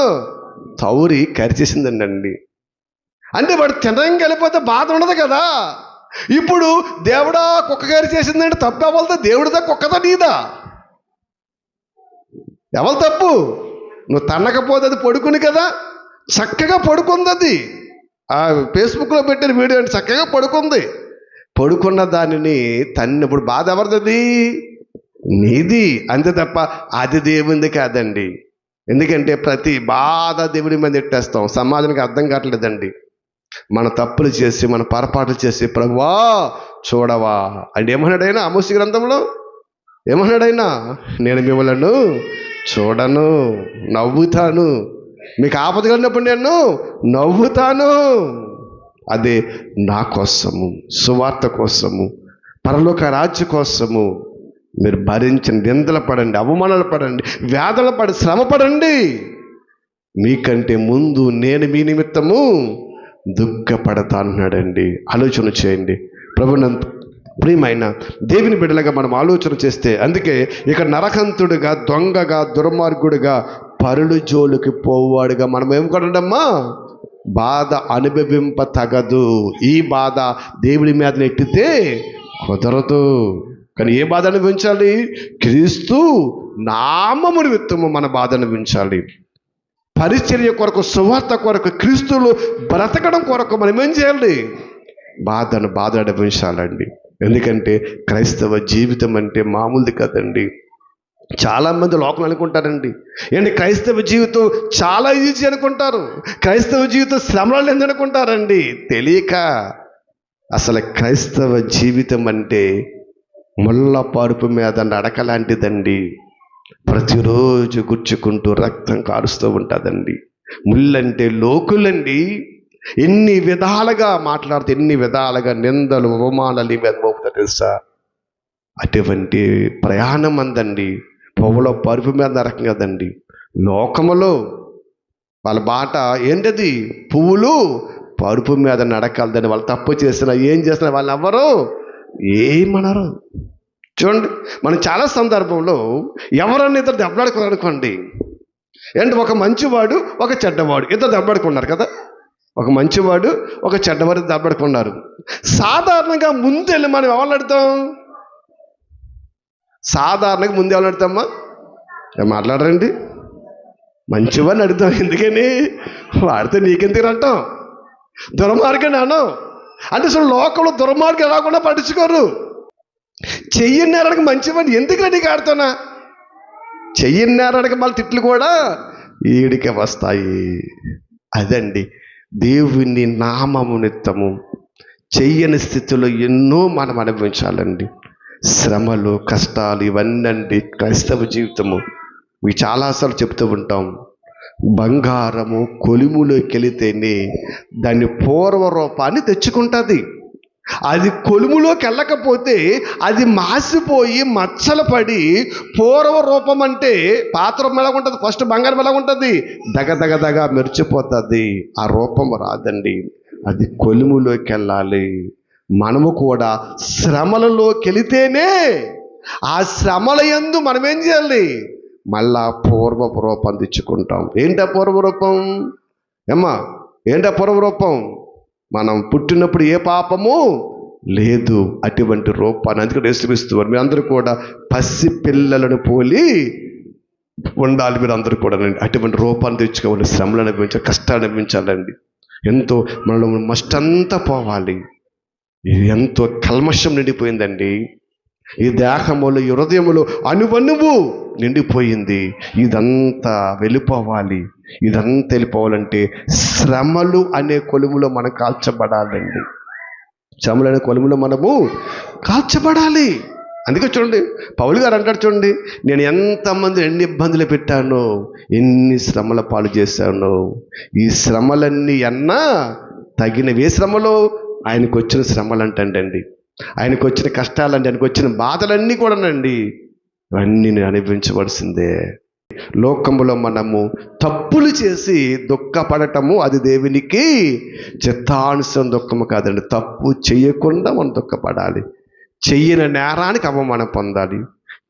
తౌరి కరిచేసిందండి అండి. అంటే వాడు తినడానికి వెళ్ళిపోతే బాధ ఉండదు కదా. ఇప్పుడు దేవుడా కుక్క కరిచేసిందంటే తప్పు ఎవరిదా? దేవుడిదా, కుక్కదా, నీదా? ఎవరు తప్పు? నువ్వు తన్నకపోతే అది పడుకుని కదా, చక్కగా పడుకుంది. అది ఆ ఫేస్బుక్లో పెట్టిన వీడియో అంటే చక్కగా పడుకున్న దానిని తన్నిప్పుడు బాధ ఎవరిది? నీది. అంతే తప్ప అది దేవుంది కాదండి. ఎందుకంటే ప్రతి బాధ దేవుడి మీద ఎట్టేస్తాం. సమాజానికి అర్థం కావట్లేదండి. మన తప్పులు చేసి, మన పొరపాట్లు చేసి, ప్రభువా చూడవా అంటే ఏమన్నాడైనా ఆమోసి గ్రంథంలో? ఏమన్నాడైనా? నేను మిమ్మల్ని చూడను, నవ్వుతాను. మీకు ఆపద కలిగినప్పుడు నేను నవ్వుతాను. అదే నా కోసము, సువార్త కోసము, పరలోక రాజ్య కోసము మీరు భరించిన నిందలు పడండి, అవమానాలు పడండి, వ్యాధులు పడి శ్రమ పడండి. మీకంటే ముందు నేను మీ నిమిత్తము దుఃఖపడతా అన్నాడండి. ఆలోచన చేయండి. ప్రభునంత ప్రియమైన దేవుని బిడ్డలుగా మనం ఆలోచన చేస్తే, అందుకే ఇక నరకంతుడుగా, దొంగగా, దుర్మార్గుడుగా, పరులు జోలికి పోవాడుగా మనం ఏం కొనడమ్మా బాధ అనుభవింప తగదు. ఈ బాధ దేవుడి మీద నెట్టితే కుదరదు. కానీ ఏ బాధ అనుభవించాలి? క్రీస్తు నామము నిమిత్తము మన బాధ అనుభవించాలి. పరిచర్య కొరకు, సువార్త కొరకు, క్రీస్తులు బ్రతకడం కొరకు మనం ఏం చేయాలి? బాధ అనుభవించాలండి. ఎందుకంటే క్రైస్తవ జీవితం అంటే మామూలుది కదండి. చాలామంది లోకం అనుకుంటారండి, ఏంటి క్రైస్తవ జీవితం చాలా ఈజీ అనుకుంటారు, క్రైస్తవ జీవితం శ్రమలు ఎందుకుంటారండి. తెలియక అసలు క్రైస్తవ జీవితం అంటే ముళ్ళ పరుపు మీద నడక లాంటిదండి. ప్రతిరోజు గుచ్చుకుంటూ రక్తం కారుస్తూ ఉంటుందండి. ముళ్ళంటే లోకులండి. ఎన్ని విధాలుగా మాట్లాడితే, ఎన్ని విధాలుగా నిందలు, అవమానాలు మీద మోపుతారు తెలుసా? అటువంటి ప్రయాణం అందండి. పువ్వులో పరుపు మీద నరకం కదండి. లోకములో వాళ్ళ బాట ఏంటది? పువ్వులు పరుపు మీద నడకలదని. వాళ్ళు తప్పు చేసినా, ఏం చేసినా వాళ్ళు ఎవ్వరు ఏమనరు. చూడండి, మనం చాలా సందర్భంలో ఎవరన్నా ఇద్దరు దెబ్బలాడుకోవాలనుకోండి, ఏంటి ఒక మంచివాడు ఒక చెడ్డవాడు ఇద్దరు దెబ్బలాడుకున్నారు కదా. ఒక మంచివాడు ఒక చెడ్డవాడు దెబ్బలాడుకున్నారు. సాధారణంగా ముందు వెళ్ళి మనం ఎవరు అడుగుతాం? సాధారణంగా ముందు ఎవరు అడుగుతామా? మాట్లాడరండి, మంచివాడిని అడుగుతాం. ఎందుకని? వాడితే నీకెందుకు అంటాం? దుర్మార్గం అనం. అంటే అసలు లోకంలో దుర్మార్గం రాకుండా పట్టించుకోరు. చెయ్యన్నారనక మంచివాడిని ఎందుకు రెడీగా ఆడుతున్నా? చెయ్యన్నారనక మళ్ళీ తిట్లు కూడా ఈడికే వస్తాయి. అదండి దేవుని నామము నిమిత్తము చెయ్యని స్థితిలో ఎన్నో మనం అనుభవించాలండి. శ్రమలు, కష్టాలు ఇవన్నీ అండి క్రైస్తవ జీవితము. ఇవి చాలాసార్లు చెప్తూ ఉంటాం. బంగారము కొలిములోకి వెళితేనే దాన్ని పూర్వరూపాన్ని తెచ్చుకుంటుంది. అది కొలుములోకి వెళ్ళకపోతే అది మాసిపోయి మచ్చలు పడి పూర్వ రూపం అంటే పాత రూపం ఎలా ఉంటుంది? ఫస్ట్ బంగారం ఎలా ఉంటుంది? దగ మెరిచిపోతుంది. ఆ రూపం రాదండి. అది కొలుములోకి వెళ్ళాలి. మనము కూడా శ్రమలలోకి వెళితేనే ఆ శ్రమల యందు మనం ఏం చేయాలి? మళ్ళా పూర్వపు రూపం తెచ్చుకుంటాం. ఏంటా పూర్వరూపం? ఏమ్మా ఏంటా పూర్వరూపం? మనం పుట్టినప్పుడు ఏ పాపము లేదు. అటువంటి రూపాన్ని అందుకని యేసుక్రీస్తు వారు మీరందరూ కూడా పసి పిల్లలను పోలి ఉండాలి. మీరు అందరూ కూడా అటువంటి రూపాన్ని తెచ్చుకోవాలి. శ్రమలు అనుభవించాలి, కష్టాలు అనుభవించాలండి. ఎంతో మనలో మస్టంతా పోవాలి. ఇది ఎంతో కల్మషం నిండిపోయిందండి. ఈ దేహములు, ఈ హృదయములు అణువణువు నిండిపోయింది. ఇదంతా వెళ్ళిపోవాలి. ఇదంతా వెళ్ళిపోవాలంటే శ్రమలు అనే కొలుములో మనం కాల్చబడాలండి. శ్రమలు అనే కొలుములో మనము కాల్చబడాలి. అందుకే చూడండి, పౌలు గారు అంటాడు చూడండి, నేను ఎంతమంది ఎన్ని ఇబ్బందులు పెట్టానో, ఎన్ని శ్రమల పాలు చేశానో, ఈ శ్రమలన్నీ అన్నా తగినవి. ఏ శ్రమలో? ఆయనకు వచ్చిన శ్రమలు అంటండి, ఆయనకు వచ్చిన కష్టాలండి, ఆయనకు వచ్చిన బాధలన్నీ కూడానండి, ఇవన్నీ నేను అనుభవించవలసిందే. లోకములో మనము తప్పులు చేసి దుఃఖపడటము అది దేవునికి చిత్తానుసరం దుఃఖము కాదండి. తప్పు చేయకుండా మనం దుఃఖపడాలి. చెయ్యని నేరానికి అవమానం పొందాలి,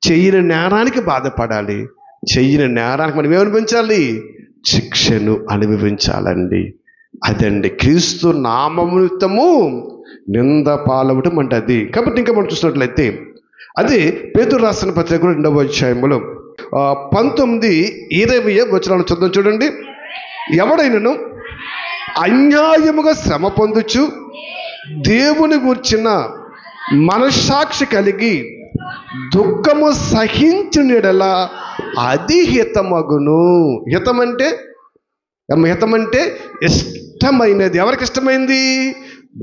చెయ్యని నేరానికి బాధపడాలి, చెయ్యని నేరానికి మనం ఏమనిపించాలి? శిక్షను అనుభవించాలండి. అదండి క్రీస్తు నామమునిమిత్తము నింద పాలవటం అంటే అది. కాబట్టి ఇంకా మనం చూసినట్లయితే అది పేతురు రాసిన పత్రిక 2వ అధ్యాయములో 19-20 వచనాలు చదువు చూడండి. ఎవడైనను అన్యాయముగా శ్రమ పొందుచు దేవుని గూర్చిన మనస్సాక్షి కలిగి దుఃఖము సహించునిడల అది హితమగును. హితమంటే ఇష్టమైనది. ఎవరికి ఇష్టమైంది?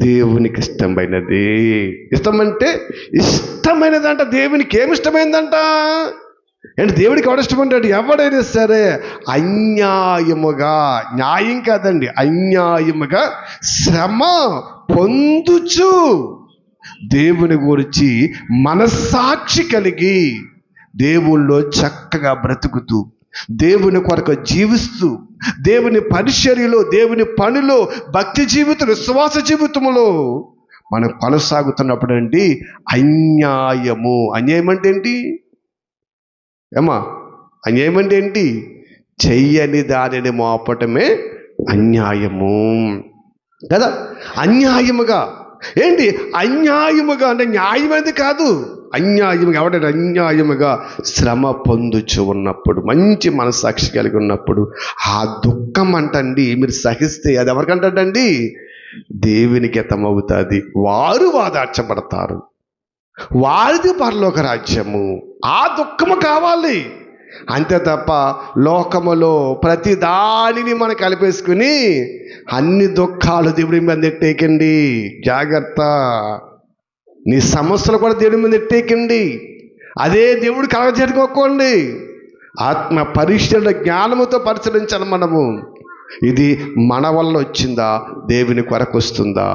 దేవునికి ఇష్టమైనది. ఇష్టమంటే ఇష్టమైనదంట. దేవునికి ఏమి ఇష్టమైందంట? ఏంటి దేవుడికి ఎవడు ఇష్టపడ్డాడు? ఎవడైనా సరే అన్యాయముగా, న్యాయం కాదండి, అన్యాయముగా శ్రమ పొందుచు దేవుని గురించి మనస్సాక్షి కలిగి దేవుళ్ళో చక్కగా బ్రతుకుతూ దేవుని కొరకు జీవిస్తూ దేవుని పరిచర్యలో, దేవుని పనిలో, భక్తి జీవితం, విశ్వాస జీవితంలో మనం కొనసాగుతున్నప్పుడు అండి అన్యాయము. అన్యాయం అంటే ఏంటి ఏమా? అన్యాయం అంటే ఏంటి? చెయ్యని దానిని మోపటమే అన్యాయము కదా. అన్యాయముగా ఏంటి? అన్యాయముగా అంటే న్యాయమైనది కాదు, అన్యాయముగా. ఎవడంటే అన్యాయముగా శ్రమ పొందుచు ఉన్నప్పుడు, మంచి మనస్సాక్షి కలిగి ఉన్నప్పుడు ఆ దుఃఖం అంటండి మీరు సహిస్తే అది ఎవరికంటండి? దేవునికి హితమవుతుంది. వారు వాదార్చబడతారు, వారిది పరలోక రాజ్యము. ఆ దుఃఖము కావాలి అంతే తప్ప లోకములో ప్రతి దానిని మనం కలిపేసుకుని అన్ని దుఃఖాలు దేవుడి మీద ఎట్టేకండి. జాగ్రత్త. నీ సమస్యలు కూడా దేవుడి మీద ఎట్టేకండి. అదే దేవుడు కలగజేరుకోకండి. ఆత్మ పరిశీలన జ్ఞానముతో పరిశీలించాలి మనము. ఇది మన వల్ల వచ్చిందా, దేవుని కొరకు వస్తుందా?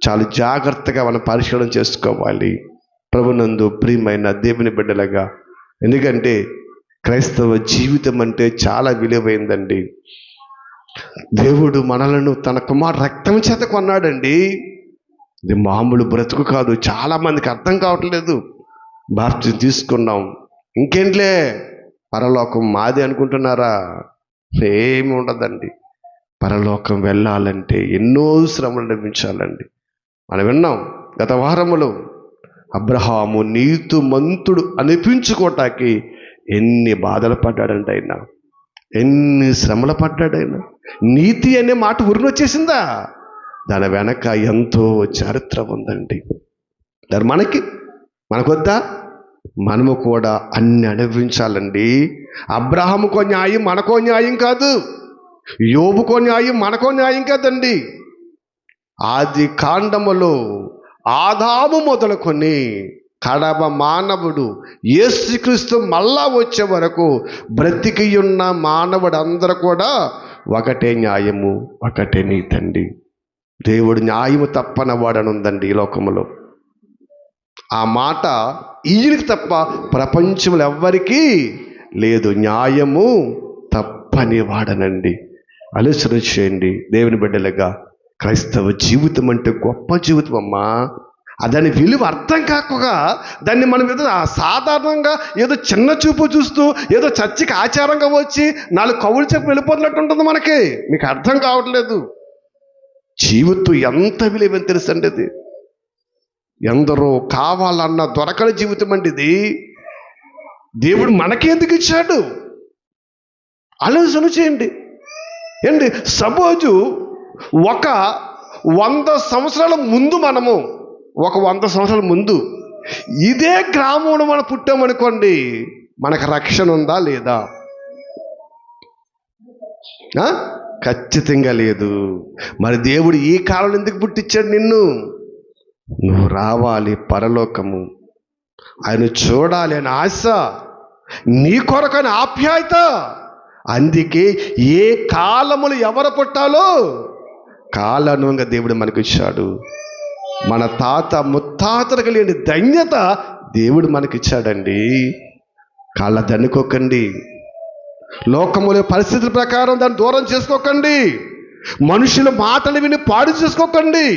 చాలా జాగ్రత్తగా మనం పరిశీలన చేసుకోవాలి ప్రభునందు ప్రియమైన దేవుని బిడ్డలుగా. ఎందుకంటే క్రైస్తవ జీవితం అంటే చాలా విలువైందండి. దేవుడు మనలను తన కుమారు రక్తం చేత కొన్నాడండి. ఇది మామూలు బ్రతుకు కాదు. చాలామందికి అర్థం కావట్లేదు. బాప్తిజం తీసుకున్నాం, ఇంకేంట్లే పరలోకం మాది అనుకుంటున్నారా? ఏమి ఉండదండి. పరలోకం వెళ్ళాలంటే ఎన్నో శ్రమలు అనుభవించాలండి. మనం విన్నాం గత వారములో అబ్రహాము నీతిమంతుడు అనిపించుకోవటానికి ఎన్ని బాధలు పడ్డాడంటే ఆయన, ఎన్ని శ్రమలు పడ్డాడైనా. నీతి అనే మాట ఉరినొచ్చేసిందా? దాని వెనక ఎంతో చరిత్ర ఉందండి. దాని మనకొద్దా? మనము కూడా అన్ని అనుభవించాలండి. అబ్రహాముకో న్యాయం, మనకో న్యాయం కాదు. యోబుకో న్యాయం, మనకో న్యాయం కాదండి. ఆది కాండములో ఆదాము మొదలుకొని కడవ మానవుడు యేసుక్రీస్తు మళ్ళా వచ్చే వరకు బ్రతికి ఉన్న మానవుడు అందరూ కూడా ఒకటే న్యాయము, ఒకటే నీతండి. దేవుడు న్యాయము తప్పనవాడని ఉందండి ఈ లోకములో. ఆ మాట ఈయనకి తప్ప ప్రపంచంలో ఎవ్వరికీ లేదు. న్యాయము తప్పని వాడనండి. ఆలోచన చేయండి దేవుని బిడ్డలుగా. క్రైస్తవ జీవితం అంటే గొప్ప జీవితం అమ్మా. దాని విలువ అర్థం కాకుండా దాన్ని మనం ఏదో సాధారణంగా ఏదో చిన్న చూపు చూస్తూ ఏదో చర్చికి ఆచారంగా వచ్చి 4 కవులు చెప్పి వెళ్ళిపోతున్నట్టు ఉంటుంది మనకి. మీకు అర్థం కావట్లేదు. జీవితం ఎంత విలువని తెలుసండి. అది ఎందరో కావాలన్న దొరకని జీవితం అండి ఇది. దేవుడు మనకెందుకు ఇచ్చాడు? ఆలోచన చేయండి. ఏంటి సపోజు ఒక 100 సంవత్సరాల ముందు, మనము ఒక 100 సంవత్సరాల ముందు ఇదే గ్రామంలో మనం పుట్టామనుకోండి, మనకు రక్షణ ఉందా లేదా? ఖచ్చితంగా లేదు. మరి దేవుడు ఈ కాలంలో ఎందుకు పుట్టించాడు నిన్ను? నువ్వు రావాలి పరలోకము, ఆయన చూడాలి అని ఆశ, నీ కొరకని ఆప్యాయత. అందుకే ఏ కాలములు ఎవరు పుట్టాలో కాలానుగా దేవుడు మనకు ఇచ్చాడు. మన తాత ముత్తాతలకు లేని ధన్యత దేవుడు మనకిచ్చాడండి. కాళ్ళ దన్నుకోకండి. లోకముల పరిస్థితుల ప్రకారం దాన్ని దూరం చేసుకోకండి. మనుషుల మాటలు విని పాడు చేసుకోకండి.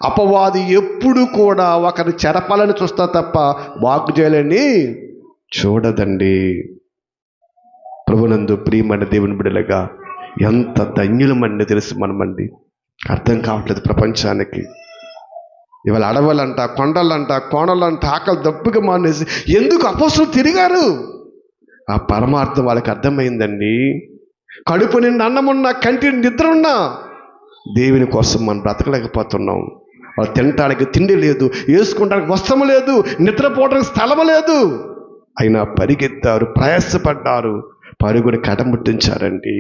అపవాది ఎప్పుడు కూడా ఒకరిని చెరపాలని చూస్తా తప్ప వాకు చేయాలని చూడదండి. ప్రభునందు ప్రియమైన దేవుని బిడ్డలుగా ఎంత ధన్యులమని తెలుసు మనమండి. అర్థం కావట్లేదు ప్రపంచానికి. ఇవాళ అడవులంట, కొండలంట, కోణలంట ఆకలి దప్పుగా మానేసి ఎందుకు అపోస్తులు తిరిగారు? ఆ పరమార్థం వాళ్ళకి అర్థమైందండి. కడుపు నిండా అన్నమున్నా, కంటి నిద్ర ఉన్నా దేవుని కోసం మనం బ్రతకలేకపోతున్నాం. వాళ్ళు తినటానికి తిండి లేదు, వేసుకోవడానికి వస్త్రము లేదు, నిద్రపోవడానికి స్థలము లేదు. అయినా పరిగెత్తారు, ప్రయాసపడ్డారు, పరుగుని కటముట్టించారండి.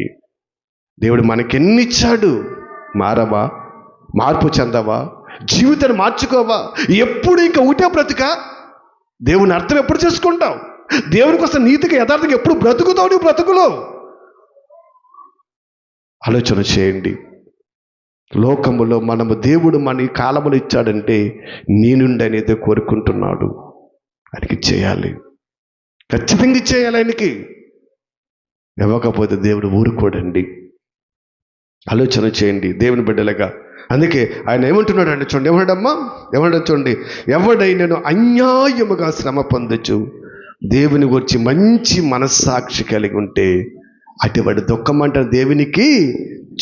దేవుడు మనకెన్ని ఇచ్చాడు. మారవా? మార్పు చెందవా? జీవితాన్ని మార్చుకోవా? ఎప్పుడు ఇంకా ఒకటే బ్రతుక? దేవుని అర్థం ఎప్పుడు చేసుకుంటావు? దేవుని కోసం నీతిగా యథార్థంగా ఎప్పుడు బ్రతుకుతావు నీ బ్రతుకులో? ఆలోచన చేయండి. లోకములో మనము దేవుడు మన ఈ కాలములు ఇచ్చాడంటే నీ నుండి అనేది కోరుకుంటున్నాడు. ఆయనకి చేయాలి, ఖచ్చితంగా ఇచ్చేయాలి. ఆయనకి ఇవ్వకపోతే దేవుడు ఊరుకోడండి. ఆలోచన చేయండి దేవుని బిడ్డలుగా. అందుకే ఆయన ఏమంటున్నాడు అంటే చూడండి, ఏమన్నాడమ్మా, ఏమన్నాడు చూడండి, ఎవడైనను అన్యాయముగా శ్రమ పొందొచ్చు దేవుని గురించి మంచి మనస్సాక్షి కలిగి ఉంటే అటువంటి దుఃఖం అంటే దేవునికి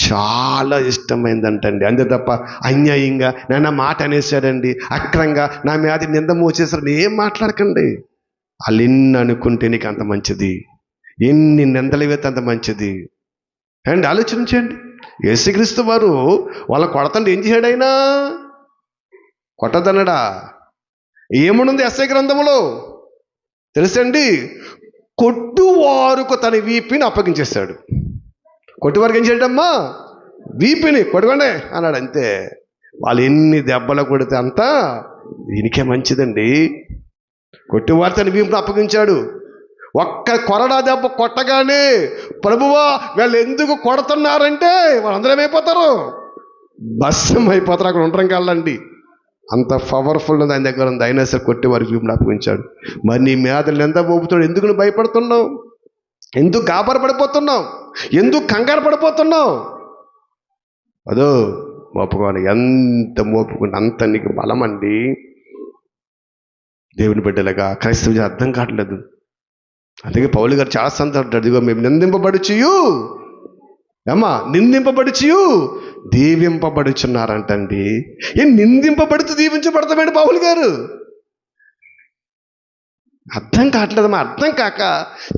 చాలా ఇష్టమైందంటండి. అంతే తప్ప అన్యాయంగా నా మాట అనేసాడండి, అక్రంగా నా మీద నింద మోసేసారని ఏం మాట్లాడకండి. వాళ్ళు ఎన్ని అనుకుంటే నీకు అంత మంచిది, ఎన్ని నిందలు వేస్తే అంత మంచిది అండి. ఆలోచించండి. యేసుక్రీస్తు వారు వాళ్ళ కొడతండి ఏం చేశాడైనా? కొట్టదన్నడా? ఏముంది ఎస్ఐ గ్రంథములో తెలుసండి? కొట్టువారుకు తన వీపిని అప్పగించేశాడు. కొట్టువారికి ఏం చేయడమ్మా? వీపిని కొట్టుకోండి అన్నాడు, అంతే. వాళ్ళు ఎన్ని దెబ్బలు కొడితే అంతా దీనికే మంచిదండి. కొట్టువారు తన వీపుని అప్పగించాడు. ఒక్క కొరడా దెబ్బ కొట్టగానే ప్రభువా వీళ్ళు ఎందుకు కొడుతున్నారంటే వాళ్ళందరూ ఏమైపోతారు? భస్మం అయిపోతారు. అక్కడ ఉండడం కాళ్ళండి, అంత పవర్ఫుల్ ఆయన దగ్గర ఉంది. అయినా సరే కొట్టి వారికి వీపుని అప్పగించాడు. మరి నీ మీద ఎంత మోపుతాడు? ఎందుకు నువ్వు భయపడుతున్నావు? ఎందుకు గాబర పడిపోతున్నావు? ఎందుకు కంగారు పడిపోతున్నావు? అదో మోపుకోవాలి. ఎంత మోపుకుంటే అంత నీకు బలం అండి. దేవుని బిడ్డలుగా క్రైస్తవ అర్థం కావట్లేదు. అందుకే పౌలు గారు చాలా సందర్భాలు అదిగో మేము నిందింపబడుచియు అమ్మా నిందింపబడుచియు దీవింపబడుచున్నారంటండి. నిందింపబడుతూ దీవించబడతామండి పౌలు గారు. అర్థం కావట్లేదమ్మా. అర్థం కాక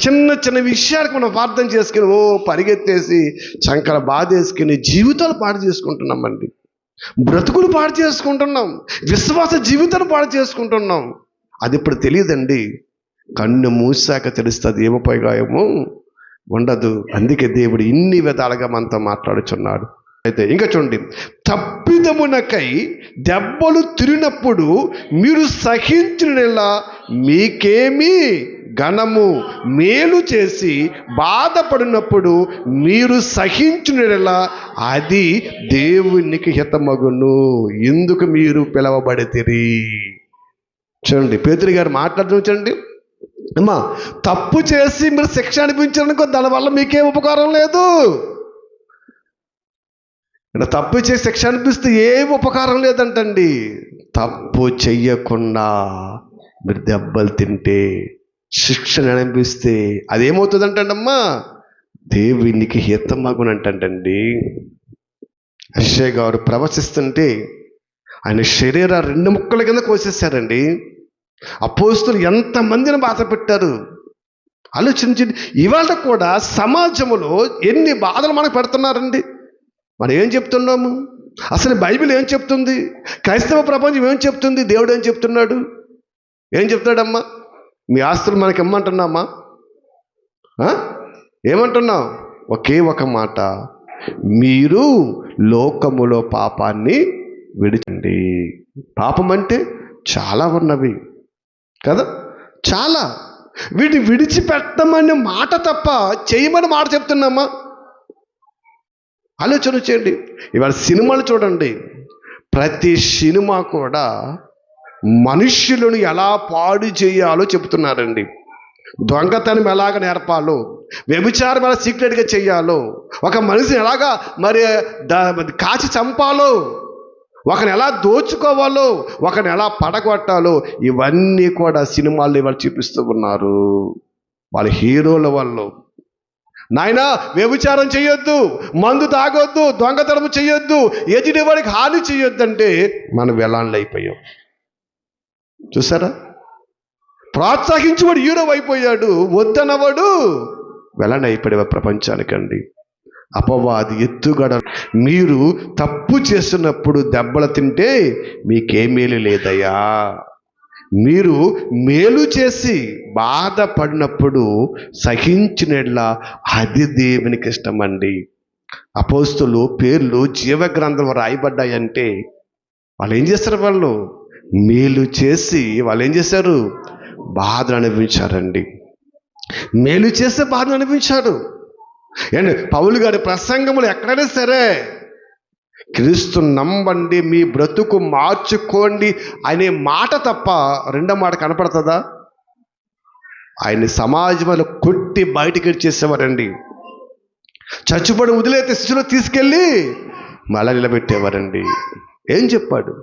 చిన్న చిన్న విషయాలకు మనం ప్రార్థన చేసుకుని పరిగెత్తేసి చంకల బాధేసుకుని జీవితాలు పాడు చేసుకుంటున్నామండి. బ్రతుకులు పాడు చేసుకుంటున్నాం, విశ్వాస జీవితాలు పాడు చేసుకుంటున్నాం. అది ఇప్పుడు తెలియదండి. కన్ను మూసాక తెలుస్తుంది, ఏమో పైగాయమో ఉండదు. అందుకే దేవుడు ఇన్ని విధాలుగా మనతో మాట్లాడుచున్నాడు. అయితే ఇంకా చూడండి, తప్పిదమునకై దెబ్బలు తిరిగినప్పుడు మీరు సహించినలా మీకేమీ ఘనము, మేలు చేసి బాధపడినప్పుడు మీరు సహించినలా అది దేవునికి హితమగును. ఎందుకు మీరు పిలవబడితిరి? చూడండి పేతురు గారు మాట్లాడుతూ చూడండి, అమ్మా తప్పు చేసి మీరు శిక్ష అనిపించారనుకో దానివల్ల మీకేం ఉపకారం లేదు. తప్పు చేసి శిక్ష అనిపిస్తే ఏం ఉపకారం లేదంటండి. తప్పు చెయ్యకుండా మీరు దెబ్బలు తింటే శిక్షణ అనిపిస్తే అదేమవుతుందంటండమ్మా? దేవునికి హితమగునంటండి. యెషయా గారు ప్రవచిస్తుంటే ఆయన శరీర 2 ముక్కల కింద కోసేశారండి. అపోస్తులు ఎంతమందిని బాధ పెట్టారు ఆలోచించండి. ఇవాళ కూడా సమాజంలో ఎన్ని బాధలు మనకు పెడుతున్నారండి. మనం ఏం చెప్తున్నాము? అసలు బైబిల్ ఏం చెప్తుంది? క్రైస్తవ ప్రపంచం ఏం చెప్తుంది? దేవుడు ఏం చెప్తున్నాడు? ఏం చెప్తాడమ్మా? మీ ఆస్తులు మనకి ఇమ్మంటున్నామా? ఏమంటున్నావు? ఒకే ఒక మాట, మీరు లోకములో పాపాన్ని విడిచండి. పాపం అంటే చాలా ఉన్నవి కదా, చాలా. వీటిని విడిచిపెట్టమనే మాట తప్ప చేయమని మాట చెప్తున్నామా? ఆలోచన చేయండి. ఇవాళ సినిమాలు చూడండి, ప్రతి సినిమా కూడా మనుష్యులను ఎలా పాడు చేయాలో చెబుతున్నారండి. దొంగతనం ఎలాగ నేర్పాలో, వ్యభిచారం ఎలా సీక్రెట్గా చెయ్యాలో, ఒక మనిషిని ఎలాగా మరి కాచి చంపాలో, ఒకరిని ఎలా దోచుకోవాలో, ఒకరిని ఎలా పడగొట్టాలో, ఇవన్నీ కూడా సినిమాల్లో ఇవాళ చూపిస్తూ ఉన్నారు వాళ్ళ హీరోల వల్ల. నాయనా వ్యభిచారం చేయొద్దు, మందు తాగొద్దు, దొంగతనం చేయొద్దు, ఎదుటి వాడికి హాని చేయొద్దు అంటే మనం వెలాన్లు అయిపోయాం. చూసారా? ప్రోత్సహించేవాడు హీరో అయిపోయాడు, వద్దనవాడు వెలాన్ అయిపోయాడు ప్రపంచానికండి. అపవాది ఎత్తుగడ. మీరు తప్పు చేస్తున్నప్పుడు దెబ్బలు తింటే మీకేమేలు లేదయ్యా. మీరు మేలు చేసి బాధపడినప్పుడు సహించినట్లా అది దేవునికి ఇష్టమండి. అపోస్తులు పేర్లు జీవగ్రంథంలో రాయబడ్డాయంటే వాళ్ళు ఏం చేస్తారు? వాళ్ళు మేలు చేసి వాళ్ళు ఏం చేశారు? బాధ అనుభవించారండి. మేలు చేసే బాధను అనిపించాడు. ఏంటి పౌలు గారి ప్రసంగములు ఎక్కడైనా సరే క్రీస్తు నమ్మండి, మీ బ్రతుకు మార్చుకోండి అనే మాట తప్ప రెండో మాట కనపడుతుందా? ఆయన్ని సమాజంలో కొట్టి బయటికి ఇచ్చేసేవారండి. చచ్చుబడి వదిలేతే శిష్యులు తీసుకెళ్ళి మళ్ళా నిలబెట్టేవారండి. ఏం చెప్పాడు?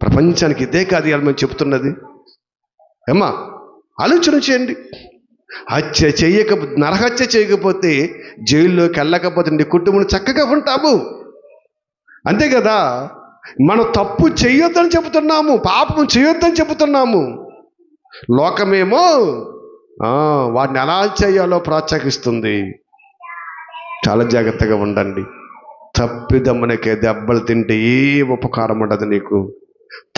ప్రపంచానికి ఇదే కాదు ఇవాళ మేము చెప్తున్నది. ఏమ్మా ఆలోచన చేయండి. నరహత్య చేయకపోతే, జైల్లోకి వెళ్ళకపోతే నీ కుటుంబం చక్కగా ఉంటాము. అంతే కదా. మనం తప్పు చేయొద్దని చెబుతున్నాము, పాపం చేయొద్దని చెబుతున్నాము. లోకమేమో వాటిని ఎలా చేయాలో ప్రోత్సహిస్తుంది. చాలా జాగ్రత్తగా ఉండండి. తప్పిదమ్మనికే దెబ్బలు తింటే ఏ ఉపకారం ఉండదు నీకు.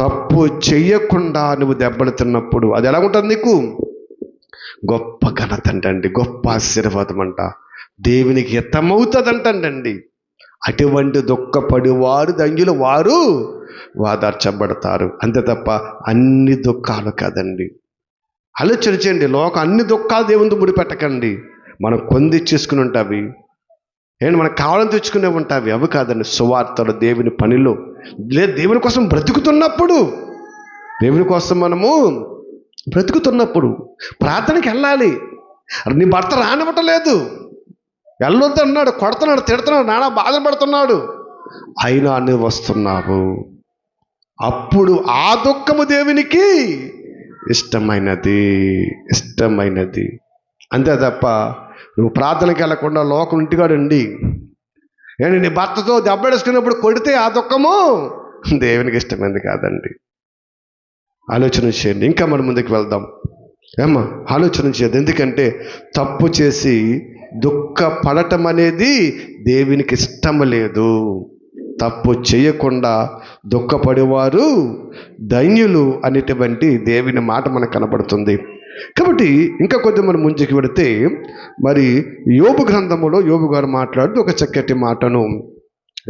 తప్పు చెయ్యకుండా నువ్వు దెబ్బలు తిన్నప్పుడు అది ఎలా ఉంటుంది నీకు? గొప్ప ఘనత అంటండి, గొప్ప ఆశీర్వాదం అంట, దేవునికి హితమవుతుందంటండి. అటువంటి దుఃఖపడివారు ధన్యులు, వారు వాదార్చబడతారు. అంతే తప్ప అన్ని దుఃఖాలు కాదండి. ఆలోచన చేయండి. లోకం అన్ని దుఃఖాలు దేవుని ముడిపెట్టకండి. మనం కొందిచ్చేసుకుని ఉంటావి, ఏంటి మనకు కావాలని తెచ్చుకునే ఉంటావి, అవి కాదండి. సువార్తలు దేవుని పనిలో లేదు, దేవుని కోసం బ్రతుకుతున్నప్పుడు, దేవుని కోసం మనము బ్రతుకుతున్నప్పుడు ప్రార్థనకి వెళ్ళాలి. నీ భర్త రానివ్వటలేదు, వెళ్ళొద్దు అన్నాడు, కొడుతున్నాడు, తిడుతున్నాడు, నానా బాధపడుతున్నాడు, అయినా నువ్వు వస్తున్నావు. అప్పుడు ఆ దుఃఖము దేవునికి ఇష్టమైనది. అంతే తప్ప నువ్వు ప్రార్థనకి వెళ్ళకుండా లోకం ఇంటికాడండి ఏంటి నీ భర్తతో దెబ్బడేసుకున్నప్పుడు కొడితే ఆ దుఃఖము దేవునికి ఇష్టమైనది కాదండి. ఆలోచన చేయండి. ఇంకా మనం ముందుకు వెళ్దాం. ఏమ్మా ఆలోచన చేయదు. ఎందుకంటే తప్పు చేసి దుఃఖపడటం అనేది దేవునికి ఇష్టం లేదు. తప్పు చేయకుండా దుఃఖపడేవారు ధన్యులు అనేటువంటి దేవుని మాట మనకు కనబడుతుంది. కాబట్టి ఇంకా కొద్దిగా మనం ముందుకు వెళితే, మరి యోబు గ్రంథములో యోబు గారు మాట్లాడుతూ ఒక చక్కటి మాటను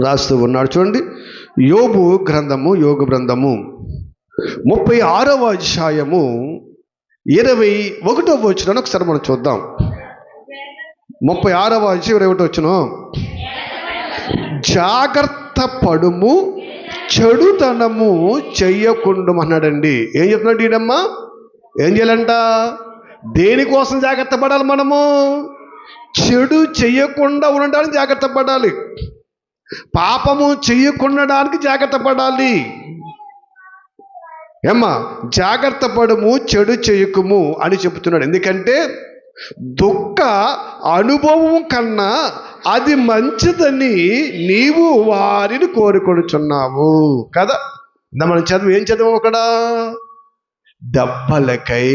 రాస్తూ ఉన్నాడు. చూడండి, యోబు గ్రంథము 36వ అధ్యాయము 21వ వచనం ఒకసారి మనం చూద్దాం. 36వ అధ్యాయం 21వ వచనం, జాగ్రత్త పడుము, చెడుతనము చెయ్యకుండా అన్నాడండి. ఏం చెప్తున్నాడు ఈడమ్మా? ఏం చేయాలంట? దేనికోసం జాగ్రత్త పడాలి? మనము చెడు చెయ్యకుండా ఉండడానికి జాగ్రత్త పడాలి, పాపము చెయ్యకుండడానికి జాగ్రత్త పడాలి. ఏమ్మా జాగ్రత్త పడము, చెడు చెయ్యకుము అని చెబుతున్నాడు. ఎందుకంటే దుఃఖ అనుభవం కన్నా అది మంచిదని నీవు వారిని కోరుకొనుచున్నావు కదా. మనం చదువు ఏం చదువు అక్కడ? దెబ్బలకై,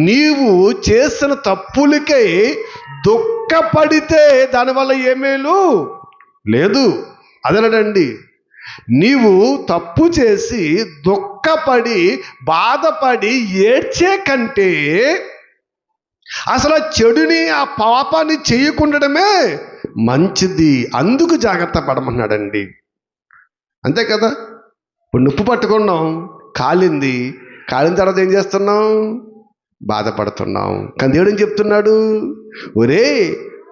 నీవు చేసిన తప్పులకై దుఃఖపడితే దానివల్ల ఏమేలు లేదు అదనడండి. నీవు తప్పు చేసి దుఃఖపడి బాధపడి ఏడ్చే కంటే అసలు చెడుని ఆ పాపాన్ని చేయకుండడమే మంచిది. అందుకు జాగ్రత్త పడమన్నాడండి. అంతే కదా. ఇప్పుడు నొప్పి పట్టుకున్నాం, కాలిన తర్వాత ఏం చేస్తున్నాం? బాధపడుతున్నాం. కానీ దేవుడు ఏం చెప్తున్నాడు? ఒరే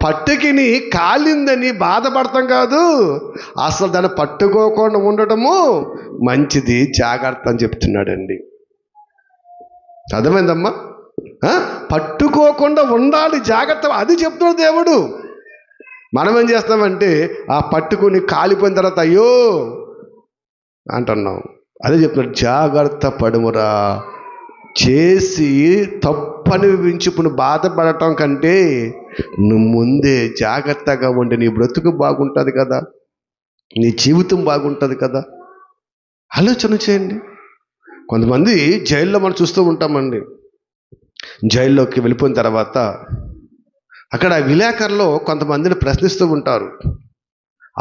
పట్టుకిని కాలిందని బాధపడతాం కాదు, అసలు దాన్ని పట్టుకోకుండా ఉండటము మంచిది, జాగ్రత్త అని చెప్తున్నాడండి. అర్థమైందమ్మా? పట్టుకోకుండా ఉండాలి, జాగ్రత్త, అది చెప్తున్నాడు దేవుడు. మనం ఏం చేస్తామంటే ఆ పట్టుకుని కాలిపోయిన తర్వాత అయ్యో అంటున్నాం. అదే చెప్తున్నాడు, జాగ్రత్త పడుమురా. చేసి తప్పని వించుకుని బాధపడటం కంటే నువ్వు ముందే జాగ్రత్తగా ఉండి నీ బ్రతుకు బాగుంటుంది కదా, నీ జీవితం బాగుంటుంది కదా. ఆలోచన చేయండి. కొంతమంది జైల్లో మనం చూస్తూ ఉంటామండి. జైల్లోకి వెళ్ళిపోయిన తర్వాత అక్కడ విలేకరులు కొంతమందిని ప్రశ్నిస్తూ ఉంటారు.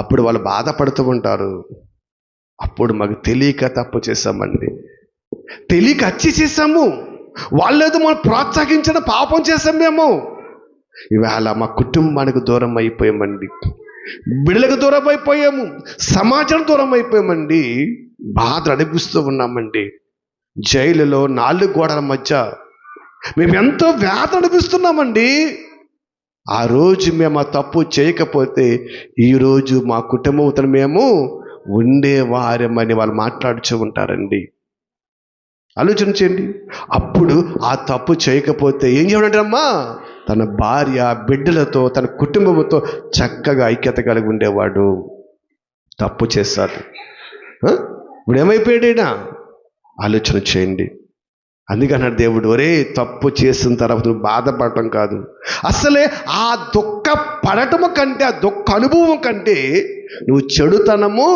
అప్పుడు వాళ్ళు బాధపడుతూ ఉంటారు. అప్పుడు మాకు తెలియక తప్పు చేశామండి, తెలియక హత్య చేశాము, వాళ్ళేదో మనం ప్రోత్సహించిన పాపం చేశాం మేము. ఇవాళ మా కుటుంబానికి దూరం అయిపోయామండి, బిడ్డలకు దూరం అయిపోయాము, సమాజం దూరం అయిపోయామండి, బాధ అనిపిస్తూ ఉన్నామండి. జైలులో 4 గోడల మధ్య మేము ఎంతో వేదన అనిపిస్తున్నామండి. ఆ రోజు మేము ఆ తప్పు చేయకపోతే ఈరోజు మా కుటుంబంతో మేము ఉండేవారమని వాళ్ళు మాట్లాడుతూ ఉంటారండి. ఆలోచించండి. అప్పుడు ఆ తప్పు చేయకపోతే ఏం చేయడంటమ్మా, తన భార్య బిడ్డలతో తన కుటుంబంతో చక్కగా ఐక్యత కలిగి ఉండేవాడు. తప్పు చేశాడు, ఇప్పుడు ఏమైపోయాడైనా? ఆలోచన చేయండి. అందుకన్నాడు దేవుడు, ఒరే తప్పు చేసిన తర్వాత నువ్వు బాధపడటం కాదు, అసలే ఆ దుఃఖ పడటము కంటే, ఆ దుఃఖ అనుభవం కంటే నువ్వు చెడుతనము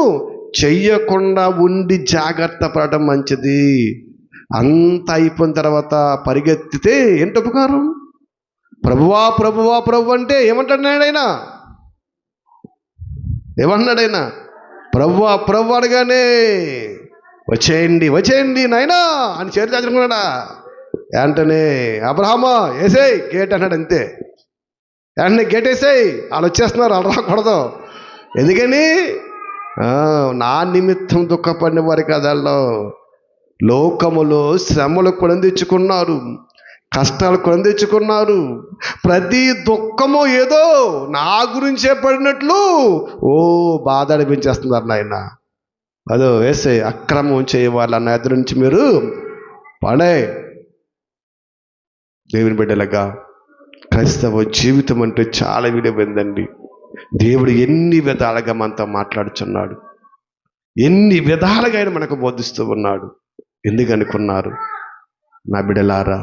చెయ్యకుండా ఉండి జాగ్రత్త పడటం మంచిది. అంత అయిపోయిన తర్వాత పరిగెత్తితే ఏంటి ఉపకారం? ప్రభువా ప్రభువా ప్రభు అంటే ఏమంటున్నాడైనా? ఏమన్నాడైనా? ప్రభువా ప్రభు అనగానే వచ్చేయండి వచ్చేయండి నాయనా అని చేతి చాచుకున్నాడా? వెంటనే అబ్రహామా వేసేయ్ గేట్ అన్నాడు. అంతే, వెంటనే గేట్ వేసేయ్, వాళ్ళు వచ్చేస్తున్నారు, వాళ్ళు రాకూడదు. ఎందుకని? నా నిమిత్తం దుఃఖపడిన వారి కథల్లో లోకములో శ్రమలు కొని తెచ్చుకున్నారు, కష్టాలు కొని తెచ్చుకున్నారు. ప్రతి దుఃఖము ఏదో నా గురించే పడినట్లు బాధ అనిపించేస్తున్నారు నాయన. అదో వేసే అక్రమం చేయవాళ్ళన్న ఎదురు నుంచి మీరు పడే. దేవుని బిడ్డలుగా క్రైస్తవ జీవితం అంటే చాలా విలువైందండి. దేవుడు ఎన్ని విధాలుగా మనతో మాట్లాడుచున్నాడు, ఎన్ని విధాలుగా ఆయన మనకు బోధిస్తూ ఉన్నాడు. ఎందుకనుకున్నారు? నా బిడ్డలారా,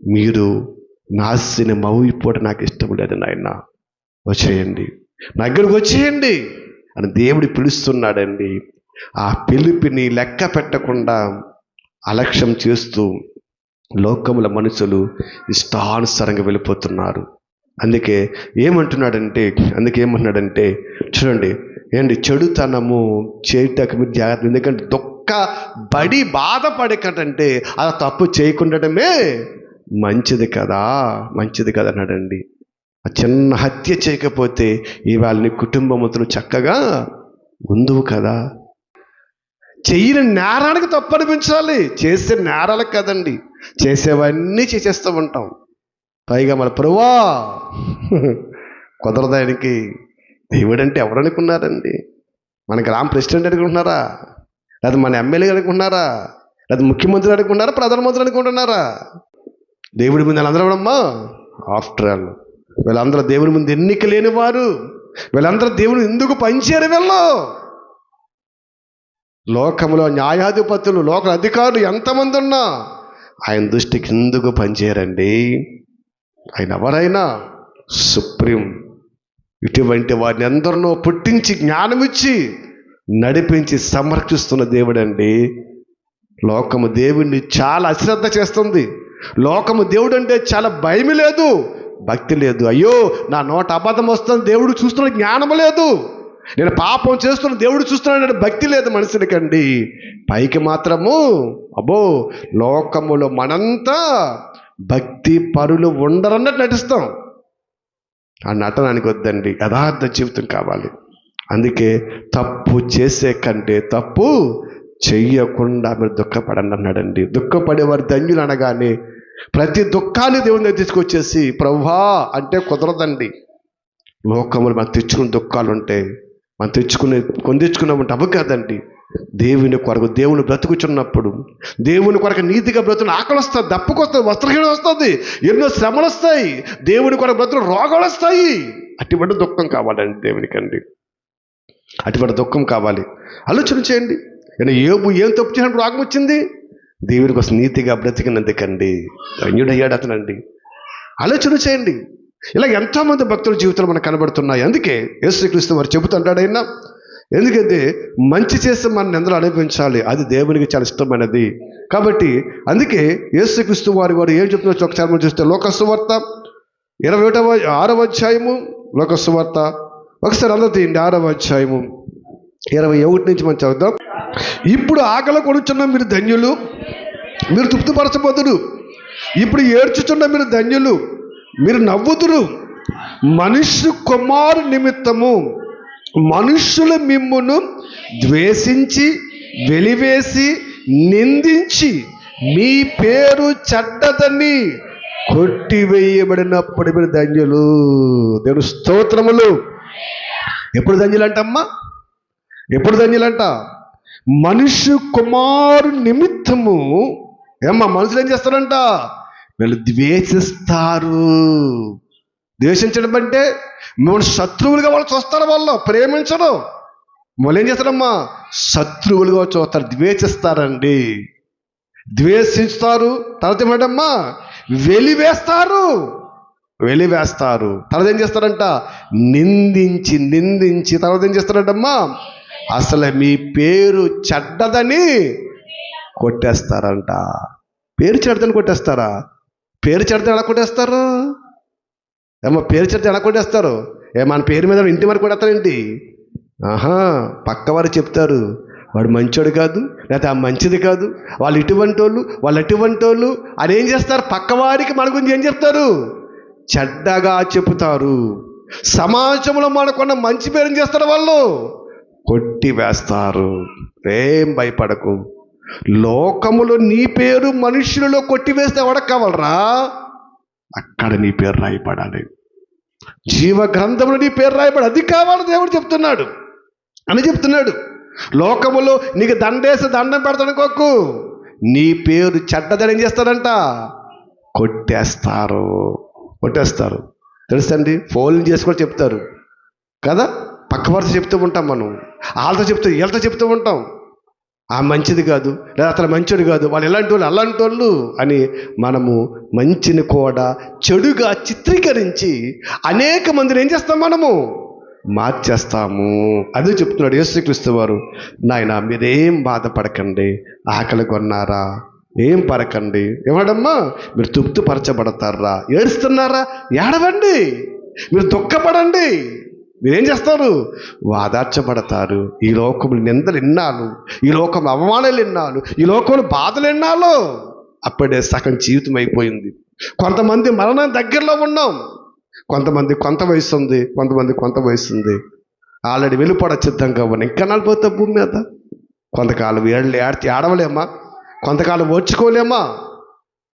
మీరు నాశనం మౌయిపోవడం నాకు ఇష్టం లేదు నాయన, వచ్చేయండి, నా దగ్గరకు వచ్చేయండి అని దేవుడు పిలుస్తున్నాడండి. ఆ పిలుపుని లెక్క పెట్టకుండా అలక్ష్యం చేస్తూ లోకముల మనుషులు ఇష్టానుసారంగా వెళ్ళిపోతున్నారు. అందుకే ఏమంటున్నాడంటే చూడండి, ఏంటి చెడుతనము చేయటకు మీరు జాగ్రత్త. ఎందుకంటే బడి బాధపడకంటే అలా తప్పు చేయకుండామే మంచిది కదా అన్నాడండి. ఆ చిన్న హత్య చేయకపోతే ఇవాళ నీ కుటుంబంతో చక్కగా ఉందువు కదా. చెయ్యని నేరానికి తప్పు అనిపించాలి, చేసే నేరాలకు కదండి. చేసేవన్నీ చేసేస్తూ ఉంటాం. పైగా మన ప్రభువా కుదరదానికి. దేవుడంటే ఎవరు అనుకున్నారండి? మన గ్రామ ప్రెసిడెంట్ అనుకుంటున్నారా? లేదా మన ఎమ్మెల్యే అనుకుంటున్నారా? లేదా ముఖ్యమంత్రి అనుకుంటున్నారా? ప్రధానమంత్రి అనుకుంటున్నారా? దేవుడి ముందు వీళ్ళందరూ అమ్మా ఆఫ్టర్ ఆల్ వీళ్ళందరూ దేవుడి ముందు ఎన్నిక లేని వారు. వీళ్ళందరూ దేవుడు ఎందుకు పనిచేయరు? వీళ్ళు లోకంలో న్యాయాధిపతులు, లోక అధికారులు ఎంతమంది ఉన్నా ఆయన దృష్టికి ఎందుకు పనిచేయరండి? ఆయన ఎవరైనా సుప్రీం. ఇటువంటి వారిని ఎందరినో పుట్టించి జ్ఞానమిచ్చి నడిపించి సంరక్షిస్తున్న దేవుడండి. లోకము దేవుణ్ణి చాలా అశ్రద్ధ చేస్తుంది. లోకము దేవుడు అంటే చాలా భయం లేదు, భక్తి లేదు. అయ్యో నా నోట అబద్ధం వస్తుంది, దేవుడు చూస్తున్న జ్ఞానం లేదు. నేను పాపం చేస్తున్న దేవుడు చూస్తున్నాడు, భక్తి లేదు మనుషులకండి. పైకి మాత్రము అబ్బో లోకములో మనంతా భక్తి పరులు ఉండరన్నట్టు నటిస్తాం. ఆ నటనానికి వద్దండి, యథార్థ జీవితం కావాలి. అందుకే తప్పు చేసే కంటే తప్పు చెయ్యకుండా మీరు దుఃఖపడండి అన్నాడండి. దుఃఖపడేవారు ధన్యులు అనగానే ప్రతి దుఃఖాన్ని దేవుని దగ్గర తీసుకొచ్చేసి ప్రభువా అంటే కుదరదండి. లోకములు మనం తెచ్చుకున్న దుఃఖాలు ఉంటాయి, మనం తెచ్చుకున్నామంటే అవి కాదండి. దేవుని కొరకు దేవుని బ్రతుకుచున్నప్పుడు, దేవుని కొరకు నీతిగా బ్రతుకుని ఆకలి వస్తుంది, దప్పుకొస్తుంది, వస్త్రహీనం వస్తుంది, ఎన్నో శ్రమలు వస్తాయి, దేవుని కొరకు బ్రతుకు రోగాలు వస్తాయి. అటువంటి దుఃఖం కావాలండి దేవునికండి, అటువంటి దుఃఖం కావాలి. ఆలోచన చేయండి. యోబు ఏం తప్పు చేసినప్పుడు రోగం వచ్చింది? దేవుని కోసం నీతిగా బ్రతికినందుకండి ధన్యుడయ్యాడు అతనండి. ఆలోచన చేయండి. ఇలా ఎంతోమంది భక్తుల జీవితాలు మనకు కనబడుతున్నాయి. అందుకే యేసుక్రీస్తు వారు చెబుతుంటాడు ఆయన, ఎందుకంటే మంచి చేస్తే మనం ఎందరో అనిపించాలి, అది దేవునికి చాలా ఇష్టమైనది. కాబట్టి అందుకే యేసుక్రీస్తు వారు ఏం చెప్తున్నారు ఒకసారి మనం చూస్తే లోక సువార్త 26వ అధ్యాయము, లోక సువార్త ఒకసారి అందరూ తీయండి, 6వ అధ్యాయము 21 నుంచి మనం చదువుదాం. ఇప్పుడు ఆకలి కొనుచున్న మీరు ధన్యులు, మీరు తృప్తిపరచబోదురు. ఇప్పుడు ఏడ్చుచున్న మీరు ధన్యులు, మీరు నవ్వుదురు. మనుష్య కుమారు నిమిత్తము మనుష్యులు మిమ్మును ద్వేషించి వెలివేసి నిందించి మీ పేరు చెడ్డదని కొట్టివేయబడినప్పుడు మీరు ధన్యులు. దేవుని స్తోత్రములు. ఎప్పుడు ధన్యులంటమ్మా? ఎప్పుడు ధన్యులంట? మనుష్య కుమారు నిమిత్తము ఏమ్మా మనుషులు ఏం చేస్తారంట? వీళ్ళు ద్వేషిస్తారు. ద్వేషించడం అంటే మిమ్మల్ని శత్రువులుగా వాళ్ళు చూస్తారు, వాళ్ళు ప్రేమించరు. వాళ్ళు ఏం చేస్తారమ్మా? శత్రువులుగా చూస్తారు, ద్వేషిస్తారండి. ద్వేషిస్తారు. తర్వాత ఏమంటమ్మా? వెలివేస్తారు. వెలివేస్తారు. తర్వాత ఏం చేస్తారంట? నిందించి నిందించి తర్వాత ఏం చేస్తారంటమ్మా? అసలు మీ పేరు చెడ్డదని కొట్టేస్తారంట. పేరు చెడ్డదని కొట్టేస్తారా? పేరు చెడ్డదని ఎలా కొట్టేస్తారు? ఏమో పేరు చెడ్డ ఎలా కొట్టేస్తారు? మన పేరు మీద ఇంటి వరకు కొడతారేంటి? పక్కవారు చెప్తారు వాడు మంచోడు కాదు, లేకపోతే ఆ మంచిది కాదు, వాళ్ళు ఇటువంటి వాళ్ళు, వాళ్ళు అటువంటి వాళ్ళు అని ఏం చేస్తారు? పక్కవారికి మన గురించి ఏం చెప్తారు? చెడ్డగా చెబుతారు. సమాజంలో మనకున్న మంచి పేరు చేస్తారు, వాళ్ళు కొట్టి వేస్తారు. ఏం భయపడకు. లోకములో నీ పేరు మనుషులలో కొట్టివేస్తే ఎవడకు కావాలరా? అక్కడ నీ పేరు రాయపడాలి. జీవ గ్రంథంలో నీ పేరు రాయబడి అది కావాలి దేవుడు చెప్తున్నాడు అని చెప్తున్నాడు. లోకములో నీకు దండేసి దండం పెడతానుకోకు, నీ పేరు చెడ్డదని ఏం చేస్తారంట? కొట్టేస్తారు. కొట్టేస్తారు. తెలుసండి, ఫోన్లు చేసుకొని చెప్తారు కదా, పక్క వరుస చెప్తూ ఉంటాం మనం. వాళ్ళతో చెప్తూ వీళ్ళతో చెప్తూ ఉంటాం, ఆ మంచిది కాదు, లేదా అతను మంచోడు కాదు, వాళ్ళు ఎలాంటి వాళ్ళు అలాంటి వాళ్ళు అని మనము మంచిని కూడా చెడుగా చిత్రీకరించి అనేక మందిని ఏం చేస్తాం? మనము మార్చేస్తాము. అదే చెప్తున్నాడు యేసుక్రీస్తు వారు. నాయన మీరేం బాధపడకండి, ఆకలి కొన్నారా, ఏం పడకండి. ఏమడమ్మా? మీరు తృప్తిపరచబడతారా? ఏడుస్తున్నారా? ఏడవండి. మీరు దుఃఖపడండి. మీరేం చేస్తారు? వాదార్చబడతారు. ఈ లోకములు నిందలు ఎన్నాళ్ళు, ఈ లోకం అవమానాలు ఎన్నాళ్ళు, ఈ లోకంలో బాధలు ఎన్నాళ్ళు. అప్పుడే సగం జీవితం అయిపోయింది. కొంతమంది మరణం దగ్గరలో ఉన్నాం, కొంతమంది కొంత వయసు ఉంది, కొంతమంది కొంత వయసు ఉంది. ఆల్రెడీ వెళ్ళిపోవడం సిద్ధంగా ఉన్నాయి. ఇంకా నాలుగు పోతే భూమి మీద కొంతకాలం ఏడవలేమా? కొంతకాలం ఓర్చుకోలేమా?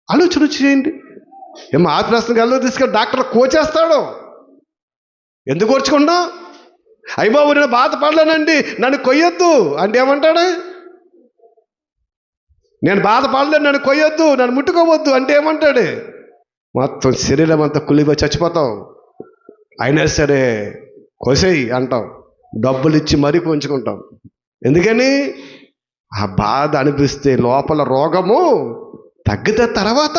ఆలోచన చేయండి. ఏమో ఆపరేషన్ గల్లో తీసుకెళ్ళి డాక్టర్ కోచేస్తాడు. ఎందుకు ఓర్చుకున్నా? అయ్యబాబు నేను బాధపడలేనండి, నన్ను కొయ్యొద్దు అంటే ఏమంటాడు? నేను బాధపడలేను, నన్ను కొయ్యొద్దు, నన్ను ముట్టుకోవద్దు అంటే ఏమంటాడు? మొత్తం శరీరం అంతా కుళ్ళిపోయి చచ్చిపోతాం. అయినా సరే కోసేయి అంటాం, డబ్బులు ఇచ్చి మరీ కొంచుకుంటాం. ఎందుకని? ఆ బాధ అనిపిస్తే లోపల రోగము తగ్గితే తర్వాత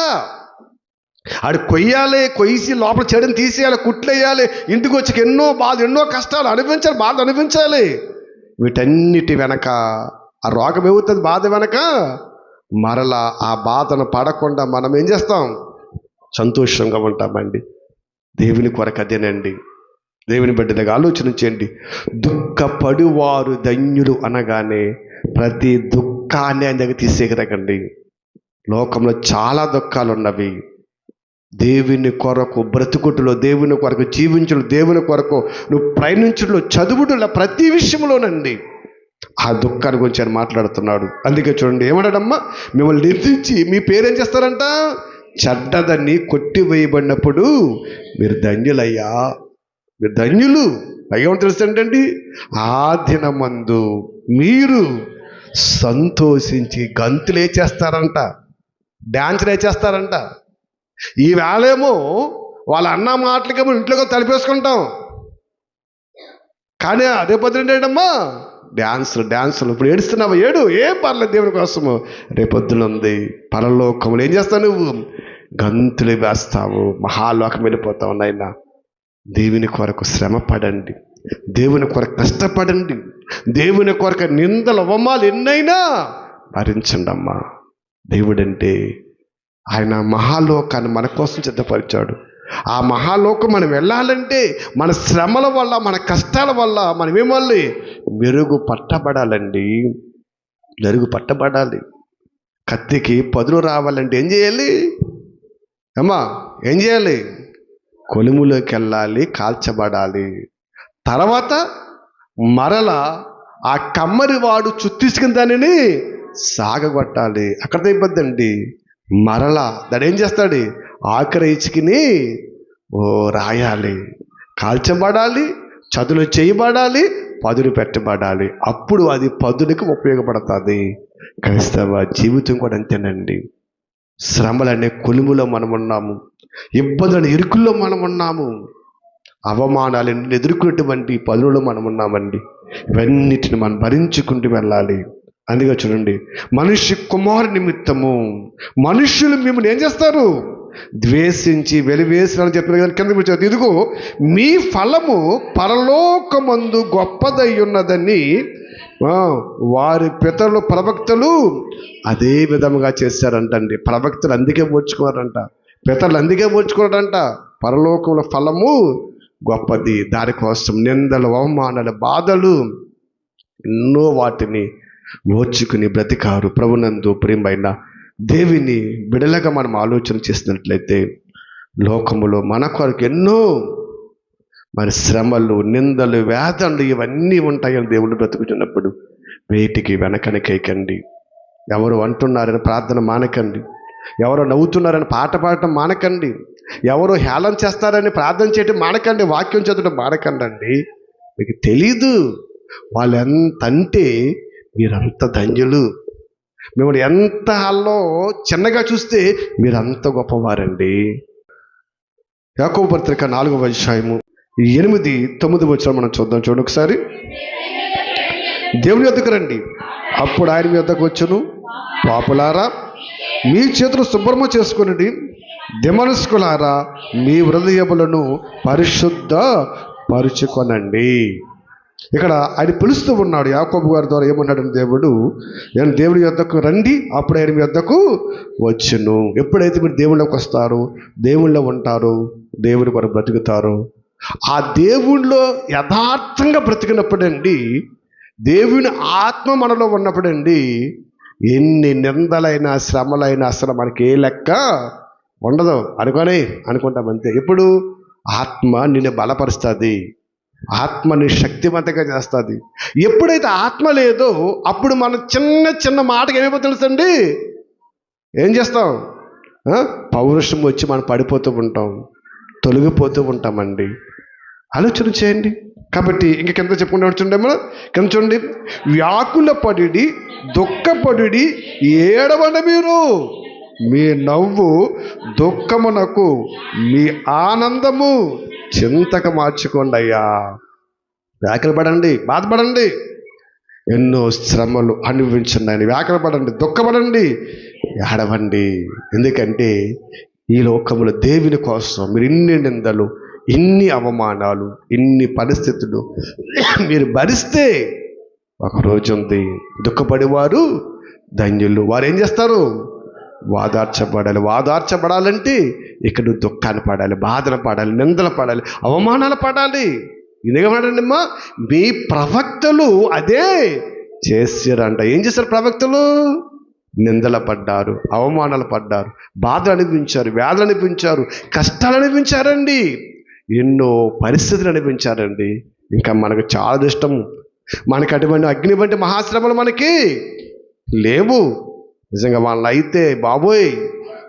ఆడు కొయ్యాలి, కొయ్యి లోపల చెడుని తీసేయాలి, కుట్లేయాలి, ఇంటికి వచ్చి ఎన్నో కష్టాలు అనిపించాలి, బాధ అనిపించాలి. వీటన్నిటి వెనక ఆ రోగం ఏమవుతుంది? బాధ వెనక మరలా ఆ బాధను పడకుండా మనం ఏం చేస్తాం? సంతోషంగా ఉంటామండి. దేవుని కొరకు అదేనండి. దేవుని బిడ్డలుగా ఆలోచన చేయండి. దుఃఖపడువారు ధన్యులు అనగానే ప్రతి దుఃఖాన్ని ఆయన దగ్గర తీసేయగలగండి. లోకంలో చాలా దుఃఖాలు ఉన్నవి. దేవుని కొరకు బ్రతుకుటలో, దేవుని కొరకు జీవించడం, దేవుని కొరకు నువ్వు ప్రయాణించడంలో, చదువుడులో, ప్రతి విషయంలోనండి ఆ దుఃఖాన్ని గురించి ఆయన మాట్లాడుతున్నాడు. అందుకే చూడండి ఏమన్నాడమ్మా? మిమ్మల్ని నిర్దించి మీ పేరేం చేస్తారంట? చెడ్డదని కొట్టివేయబడినప్పుడు మీరు ధన్యులయ్యా, మీరు ధన్యులు అయ్యో తెలుసు ఏంటండి? ఆ దినమందు మీరు సంతోషించి గంతులేచేస్తారంట, డ్యాన్సులు వేచేస్తారంట. ఈ వేళేమో వాళ్ళ అన్న మాటలకేమో ఇంట్లోకి తలిపేసుకుంటాం, కానీ అదే పొద్దున ఏంటమ్మా? డ్యాన్సులు. ఇప్పుడు ఏడుస్తున్నావు, ఏం పర్లేదు దేవుని కోసము. రేపొద్దున ఉంది పరలోకములు. ఏం చేస్తావు నువ్వు? గంతులు వేస్తావు, మహాలోకం వెళ్ళిపోతావు. నాయన దేవుని కొరకు శ్రమ పడండి, దేవుని కొరకు కష్టపడండి, దేవుని కొరకు నిందలు అవమానాలు ఎన్నైనా భరించండి అమ్మా. దేవుడంటే ఆయన మహాలోకాన్ని మన కోసం సిద్ధపరిచాడు. ఆ మహాలోకం మనం వెళ్ళాలంటే మన శ్రమల వల్ల, మన కష్టాల వల్ల మనం ఏమల్లి మెరుగు పట్టబడాలండి. మెరుగు పట్టబడాలి. కత్తికి పదును రావాలంటే ఏం చేయాలి అమ్మా? ఏం చేయాలి? కొలుములోకి వెళ్ళాలి, కాల్చబడాలి. తర్వాత మరల ఆ కమ్మరి వాడు చుట్టిసుకుని దానిని సాగగొట్టాలి. అక్కడ ఇబ్బంది అండి. మరలా దాడు ఏం చేస్తాడు? ఆఖరి ఇచ్చుకుని రాయాలి, కాల్చబడాలి, చదువులు చేయబడాలి, పదులు పెట్టబడాలి. అప్పుడు అది పదులకు ఉపయోగపడుతుంది. క్రైస్తవ జీవితం కూడా అంతేనండి. శ్రమలనే కొలుములో మనం ఉన్నాము, ఇబ్బందుల ఇరుకుల్లో మనం ఉన్నాము, అవమానాలను ఎదుర్కొన్నటువంటి పనులలో మనం ఉన్నామండి. ఇవన్నిటిని మనం భరించుకుంటూ వెళ్ళాలి. అందుకే చూడండి, మనిషి కుమారు నిమిత్తము మనుష్యులు మిమ్మల్ని ఏం చేస్తారు? ద్వేషించి వెలివేసినారని చెప్పిన కింద వచ్చారు. ఇదిగో మీ ఫలము పరలోకమందు గొప్పదై ఉన్నదని వారి పితరులు ప్రవక్తలు అదే విధముగా చేశారంటండి. ప్రవక్తలు అందుకే ఓర్చుకున్నారంట, పితరులు అందుకే ఓర్చుకున్నారంట. పరలోకంలో ఫలము గొప్పది. దానికోసం నిందలు, అవమానాలు, బాధలు ఎన్నో వాటిని ఓర్చుకుని బ్రతికారు. ప్రభునందు ప్రియమైన దేవుని బిడలగా మనం ఆలోచన చేసినట్లయితే లోకములో మన కొరకు ఎన్నో మరి శ్రమలు, నిందలు, వేదనలు ఇవన్నీ ఉంటాయని దేవుడు బ్రతుకుతున్నప్పుడు వేటికి వెనకనికేయకండి. ఎవరు అంటున్నారని ప్రార్థన మానకండి, ఎవరో నవ్వుతున్నారని పాట పాడటం మానకండి, ఎవరో హేళన చేస్తారని ప్రార్థన చేయటం మానకండి, వాక్యం చదవడం మానకండి. మీకు తెలీదు వాళ్ళు ఎంత అంటే మీరంత ధన్యులు. మిమ్మల్ని ఎంత హాల్లో చిన్నగా చూస్తే మీరంత గొప్పవారండి. యాకోబు పత్రిక 4వ అధ్యాయము 8-9 వచనం మనం చూద్దాం. చూడండి ఒకసారి. దేవుని యొద్దకు రండి, అప్పుడు ఆయన మీ యొద్దకు వచ్చును. పాపులారా, మీ చేతులు శుభ్రము చేసుకుని, దిమనస్కులారా, మీ హృదయములను పరిశుద్ధ పరుచుకొనండి. ఇక్కడ ఆయన పిలుస్తూ ఉన్నాడు. యాకోబు గారి ద్వారా ఏమన్నాడని దేవుడు, నేను దేవుని యొద్దకు రండి, అప్పుడు ఆయన మీ యొద్దకు వచ్చును. ఎప్పుడైతే మీరు దేవుళ్ళకి వస్తారో, దేవుళ్ళో ఉంటారో, దేవుని కొరకు బ్రతుకుతారో, ఆ దేవుళ్ళో యథార్థంగా బ్రతికినప్పుడండి, దేవుని ఆత్మ మనలో ఉన్నప్పుడండి, ఎన్ని నిందలైనా శ్రమలైనా అసలు మనకి ఏ లెక్క ఉండదు. అనుకుంటాం అంతే. ఎప్పుడు ఆత్మ నిన్ను బలపరుస్తుంది, ఆత్మని శక్తివంతంగా చేస్తుంది. ఎప్పుడైతే ఆత్మ లేదో అప్పుడు మనం చిన్న చిన్న మాటకి ఏమైపో తెలుసండి, ఏం చేస్తాం? పౌరుషం వచ్చి మనం పడిపోతూ ఉంటాం, తొలగిపోతూ ఉంటామండి. ఆలోచన చేయండి. కాబట్టి ఇంక కింద చెప్పుకుంటూ వచ్చుండేమో కింద చూడండి. వ్యాకుల పడి దుఃఖపడి ఏడవండి, మీరు మీ నవ్వు దుఃఖమునకు, మీ ఆనందము చింతక మార్చుకోండి అయ్యా. వ్యాకుల పడండి, బాధపడండి, ఎన్నో శ్రమలు అనుభవించండి. ఆయన వ్యాకుల పడండి, దుఃఖపడండి, ఏడవండి. ఎందుకంటే ఈ లోకములో దేవుని కోసం మీరు ఇన్ని నిందలు, ఇన్ని అవమానాలు, ఇన్ని పరిస్థితులు మీరు భరిస్తే ఒకరోజు ఉంది, దుఃఖపడేవారు ధన్యులు. వారు ఏం చేస్తారు? వాదార్చబడాలి. వాదార్చబడాలంటే ఇక్కడ దుఃఖాన్ని పడాలి, బాధలు పడాలి, నిందలు పడాలి, అవమానాలు పడాలి. ఇదేమండి అమ్మా, మీ ప్రవక్తలు అదే చేశారంట. ఏం చేశారు ప్రవక్తలు? నిందలు పడ్డారు, అవమానాలు పడ్డారు, బాధలు అనిపించారు, వ్యాధులు అనిపించారు, కష్టాలు అనిపించారండి, ఎన్నో పరిస్థితులు అనిపించారండి. ఇంకా మనకు చాలా ఇష్టం, మనకి అటువంటి అగ్ని వంటి మహాశ్రమలు మనకి లేవు. నిజంగా వాళ్ళు అయితే బాబోయ్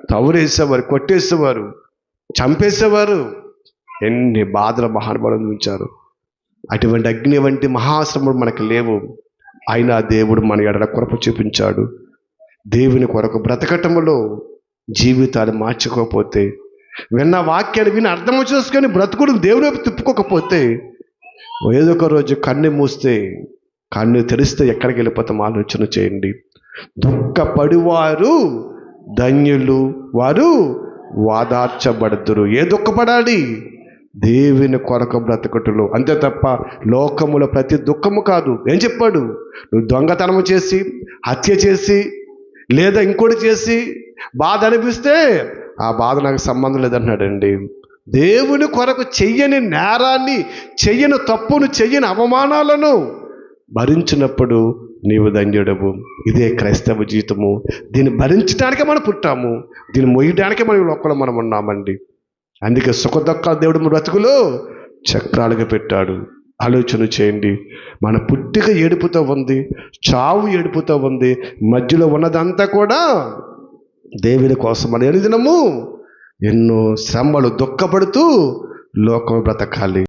తవురేసేవారు, కొట్టేసేవారు, చంపేసేవారు, ఎన్ని బాధల మహానుభావులు అనిపించారు. అటువంటి అగ్ని వంటి మహాశ్రమలు మనకు లేవు. అయినా దేవుడు మన ఎడల కృప చూపించాడు. దేవుని కొరకు బ్రతకటములో జీవితాలు మార్చుకోకపోతే, విన్న వాక్యాన్ని విని అర్థం చేసుకొని బ్రతుకుడు దేవుని వైపు తిప్పుకోకపోతే, ఏదో ఒక రోజు కన్ను మూస్తే, కన్ను తెరిస్తే ఎక్కడికి వెళ్ళిపోతాం ఆలోచన చేయండి. దుఃఖపడివారు ధన్యులు, వారు వాదార్చబడదురు. ఏ దుఃఖపడాలి? దేవుని కొరకు బ్రతకటులు, అంతే తప్ప లోకములో ప్రతి దుఃఖము కాదు. ఏం చెప్పాడు? నువ్వు దొంగతనము చేసి, హత్య చేసి, లేదా ఇంకోటి చేసి బాధ అనిపిస్తే ఆ బాధ నాకు సంబంధం లేదన్నాడండి. దేవుని కొరకు చెయ్యని నేరాన్ని, చెయ్యని తప్పును, చెయ్యని అవమానాలను భరించినప్పుడు నీవు ధన్యుడవు. ఇదే క్రైస్తవ జీవితము. దీన్ని భరించడానికే మనం పుట్టాము, దీన్ని మొయ్యడానికే మనం లోకంలో మనం ఉన్నామండి. అందుకే సుఖదుఖాలు దేవుడు మన బ్రతుకులో చక్రాలుగా పెట్టాడు. ఆలోచన చేయండి. మన పుట్టిక ఏడుపుతో ఉంది, చావు ఏడుపుతో ఉంది, మధ్యలో ఉన్నదంతా కూడా దేవుని కోసం. మన ఎన్ని దినము ఎన్నో శ్రమలు దుఃఖపడుతూ లోకం బ్రతకాలి.